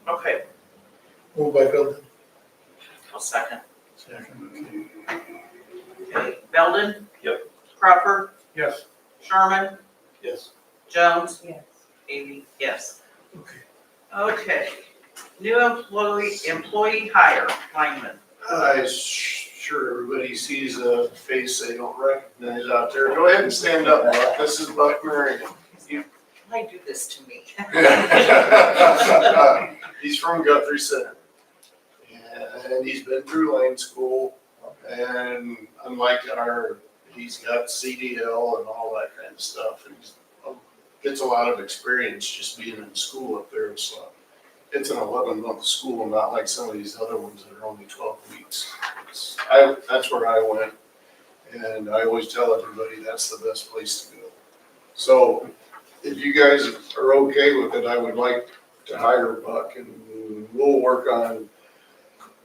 Okay, Move by building. I'll second. Second, Okay, Belden? Yep. Crawford? Yes. Sherman? Yes. Jones? Yes. Amy? Yes. okay. Okay, new employee hire, lineman. Sure everybody sees a face they don't recognize out there. Go ahead and stand up, Buck. This is Buck Marion. Why do this to me? He's from Guthrie Center. And he's been through lane school, and unlike he's got CDL and all that kind of stuff, and gets a lot of experience just being in school up there. So it's an 11-month school, not like some of these other ones that are only 12 weeks. That's where I went, and I always tell everybody that's the best place to go. So if you guys are okay with it, I would like to hire Buck, and we'll work on,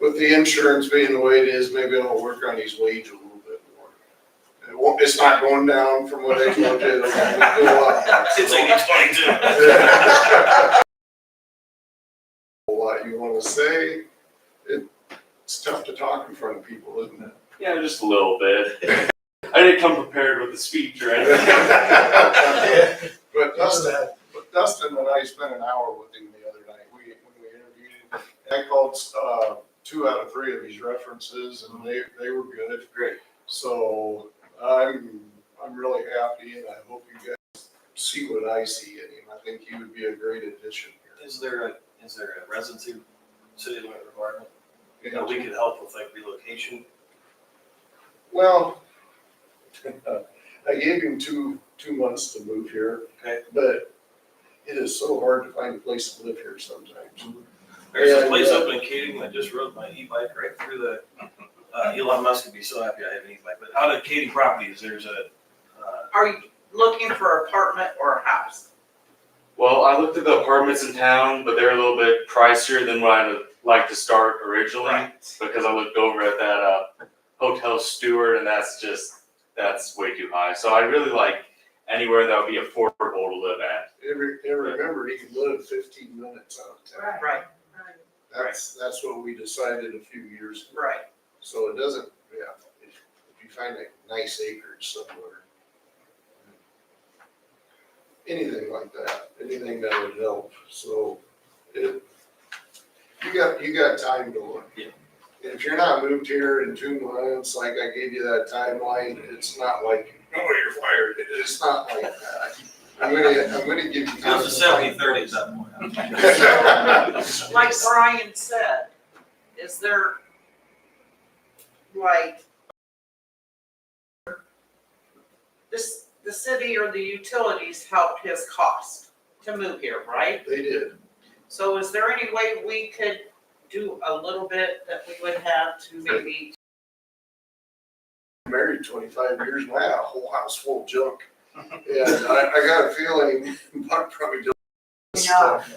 with the insurance being the way it is, maybe I'll work on his wage a little bit more. It's not going down from what I told you, it'll go up. It's 80-22. What you want to say, it's tough to talk in front of people, isn't it? Yeah, just a little bit. I didn't come prepared with a speech or anything. But Dustin and I spent an hour with him the other night, when we interviewed him. I called 2 out of 3 of his references, and they were good. Great. So I'm really happy, and I hope you guys see what I see in him. I think he would be a great addition here. Is there a residency city limit requirement? We could help with like relocation. Well, I gave him two months to move here. Okay. But it is so hard to find a place to live here sometimes. There's a place up in Kading that just rode my e-bike right through the, Elon Musk would be so happy I have an e-bike, but out of Kading properties, there's a, Are you looking for an apartment or a house? Well, I looked at the apartments in town, but they're a little bit pricier than what I'd like to start originally. Because I looked over at that Hotel Stuart, and that's way too high. So I really like anywhere that would be affordable to live at. And remember, he can live 15 minutes out of town. Right, That's what we decided a few years ago. right. So it doesn't, if you find a nice acreage somewhere. Anything like that, anything that would help. So you got time to look. Yeah. If you're not moved here in 2 months, like I gave you that timeline, it's not like, oh, you're fired. It's not like that. I'm gonna give you. It was a 70-30 at that point. Like Brian said, is there, like, the city or the utilities helped his cost to move here, right? They did. So is there any way we could do a little bit that we would have to maybe, Married 25 years and I had a whole house full of junk. And I got a feeling Buck probably does stuff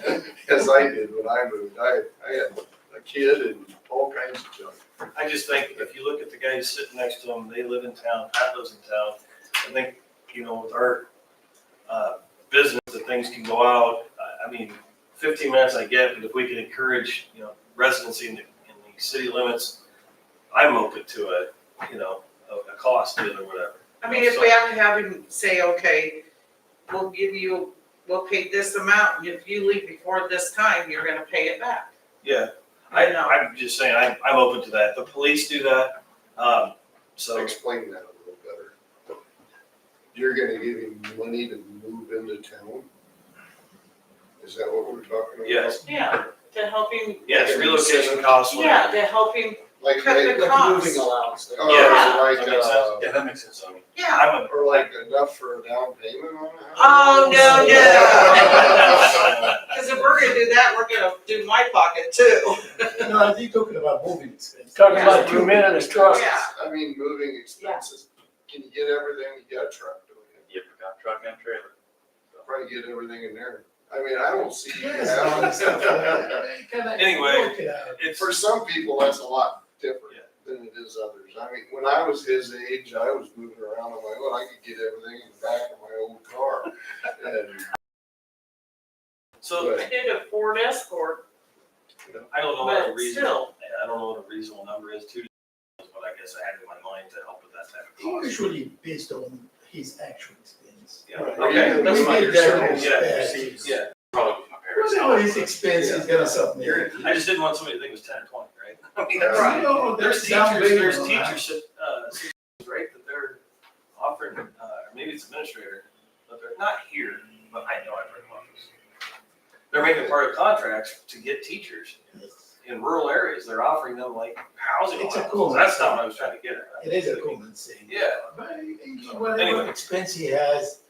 as I did when I moved. I had a kid and all kinds of junk. I just think if you look at the guys sitting next to them, they live in town, Pat lives in town. I think, with our business, that things can go out. I mean, 15 minutes I get, but if we could encourage, residency in the city limits, I'm open to a cost deal or whatever. I mean, if we have to have him say, okay, we'll pay this amount, and if you leave before this time, you're gonna pay it back. Yeah, I know. I'm just saying, I'm open to that. The police do that, so. Explain that a little better. You're gonna give him money to move into town? Is that what we're talking about? Yes. Yeah, to help him, Yes, relocation costs. yeah, to help him Like, cut the like cost. Moving allowance. or Yeah. like, That makes sense. Yeah, that makes sense. Yeah. I'm a, or like enough for a down payment on a house? Oh, no. Cause if we're gonna do that, we're gonna do my pocket too. No, I think talking about moving expenses. Talking about 2 men in a truck. Yeah. I mean, moving expenses, can you get everything? You got a truck doing it. Yep, we got truck and trailer. Probably get everything in there. I mean, I don't see. Yes, and stuff like that. Kinda Anyway, work it out. it's, For some people, that's a lot different than it is others. I mean, when I was his age, I was moving around on my own. I could get everything in the back of my old car. And so I did a Ford Escort, I don't know what a but reasonable, still, I don't know what a reasonable number is. 2 is what I guess I had in my mind to help with that type of cost. Usually based on his actual expense. Yeah. Right. Okay, We that's made fine. that Yeah, expense. yeah. Probably with my parents. Whatever his expense is gonna submit. I just didn't want somebody to think it was 10 or 20, right? I mean, Right. No, There's down teachers, payment there's on that. teachers, right, that they're offering, or maybe it's administrator, but they're not here, but I know I've heard about this. They're making part of contracts to get teachers in rural areas. They're offering them like housing It's a allowances. cool- That's not what I was trying to get at. It is a common thing. Yeah. But whatever Anyway. expense he has,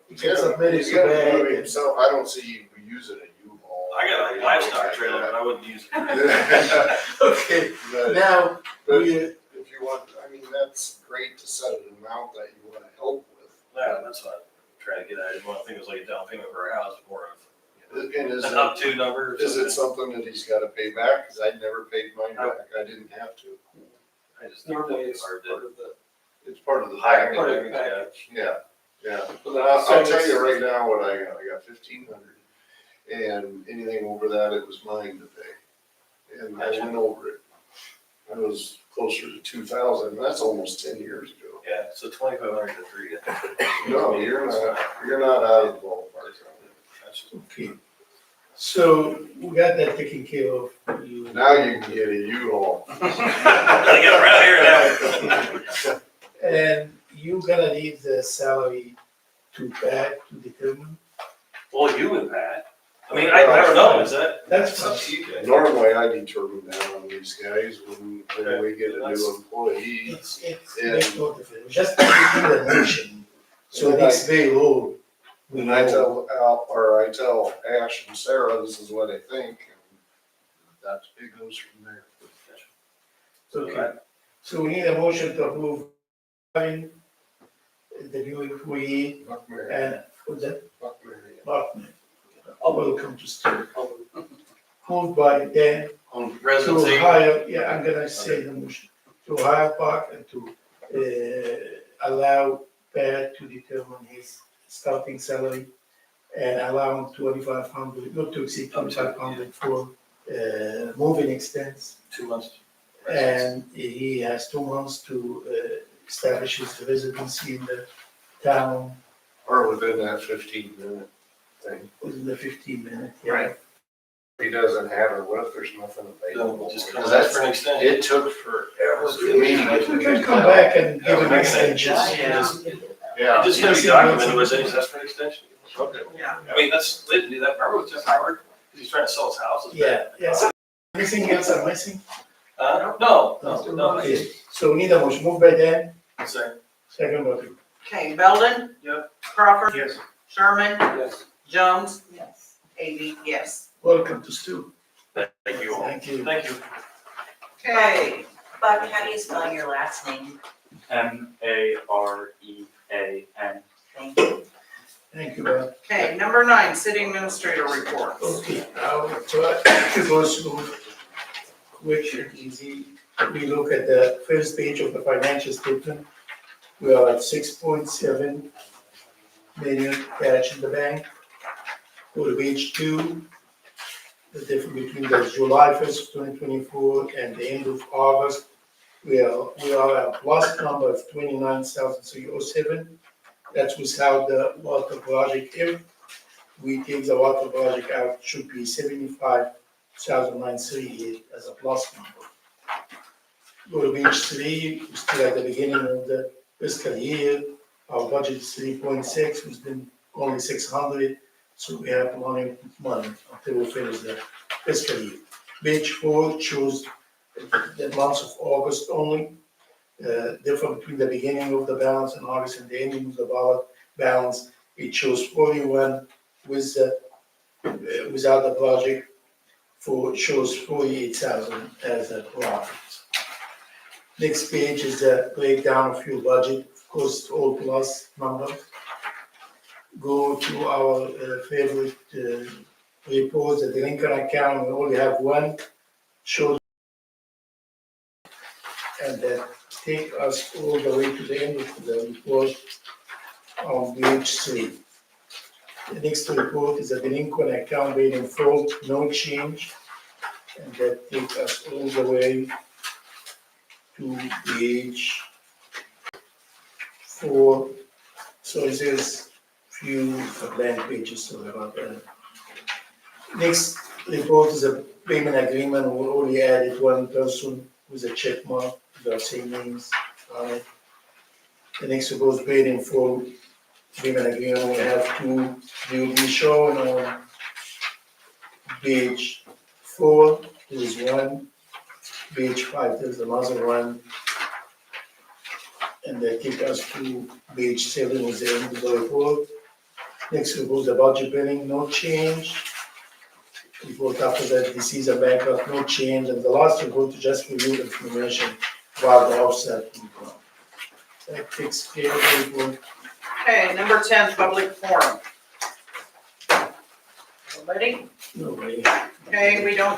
he yeah, can submit it he's to gonna bank move and- himself. I don't see you using a U-Haul. I got a livestock trailer, but I wouldn't use it. Okay, But now, but we, if you want, I mean, that's great to set an amount that you wanna help with. Yeah, that's what I'm trying to get at. I didn't want to think it was like a down payment for a house, more of And is an it, up to number. or is it something. something that he's gotta pay back? Cause I never paid mine back. I didn't have to. I just think Normally it's it's hard part to. of the. It's part of the Higher package. package, Yeah, yeah. But I'll tell you right now what I got. I got 1,500. And anything over that, it was mine to pay. And I went over it. I was closer to 2,000. That's almost 10 years ago. Yeah, so 2,500 to 3. No, you're not out of the ballpark. okay. So we got that taken care of. You- Now you can get a U-Haul. Gotta get around here now. And you gonna leave the salary to Pat to determine? Well, you and Pat. I mean, I don't know, is that? That's It's up fine. to you guys. Normally, I determine that on these guys when we get a new employee. It's Yeah. makes no difference. Just give the motion. So it's very low. When I tell Al, or I tell Ash and Sarah, this is what I think, and that's, it goes from there. Okay, so we need a motion to approve hiring the new employee Buck Mary, and who's that? Buck Mary. Partner. Welcome to Stuart. Moved by Dan On to residency. hire, yeah, I'm gonna say the motion, to hire Park and to allow Pat to determine his starting salary and allow him 2,500, not to exceed 2,500 for moving expense. 2 months. And he has 2 months to establish his residency in the town Or within that 15-minute thing. within the 15 minutes. Yeah. Right. he doesn't have it, what if there's nothing available? Just come back for an extension. It took forever for me to get. We can come back and give an Yeah. extension. Yeah. It's just gonna be documented, where it's that's for an extension. Okay. Yeah. I mean, that's, they didn't do that, remember with Jeff Howard, because he's trying to sell his house? Yeah, yes. Anything else I'm missing? No. Okay, so we need a motion, move by Dan, Second. second by you. Okay, Belden? Yep. Crawford? Yes. Sherman? Yes. Jones? Yes. Amy, yes. Welcome to Stu. Thank you all. Thank you. Thank you. Okay, Buck, how do you spell your last name? Marean. Thank you. Thank you, Bob. okay, number 9, city administrator reports. Okay, I'll try to go through quick and easy. We look at the first page of the financial statement. We are at 6.7 million cash in the bank. Go to page 2, the difference between the July 1st, 2024 and the end of August. We are at a plus number of 29,307. That's without the water project. If we take the water project out, it should be 75,938 as a plus number. Go to page 3, we're still at the beginning of the fiscal year. Our budget is 3.6, it's been only 600, so we have money until we finish the fiscal year. Page 4 shows the months of August only. Difference between the beginning of the balance in August and the ending of the balance. It shows 41 with the, without the project, shows 48,000 as a profit. Next page is the breakdown of your budget, of course, it's all plus number. Go to our favorite report, the delinquent account, we only have one, show. And that take us all the way to the end of the report on page 3. The next report is a delinquent account paid in full, no change. And that takes us all the way to page 4. So there's few blank pages, sorry about that. Next report is a payment agreement. We only added one person with a check mark, the same names. The next report is paid in full payment agreement. We have two. They will be shown on page 4. There is one. Page 5, there's another one. And that takes us to page 7 was the end of the report. Next report, the budget billing, no change. Report after that, disease and bankrupt, no change. And the last report is just review information about the offset income. That takes care of the report. Okay, number 10, public forum. Nobody? Nobody. Okay, we don't.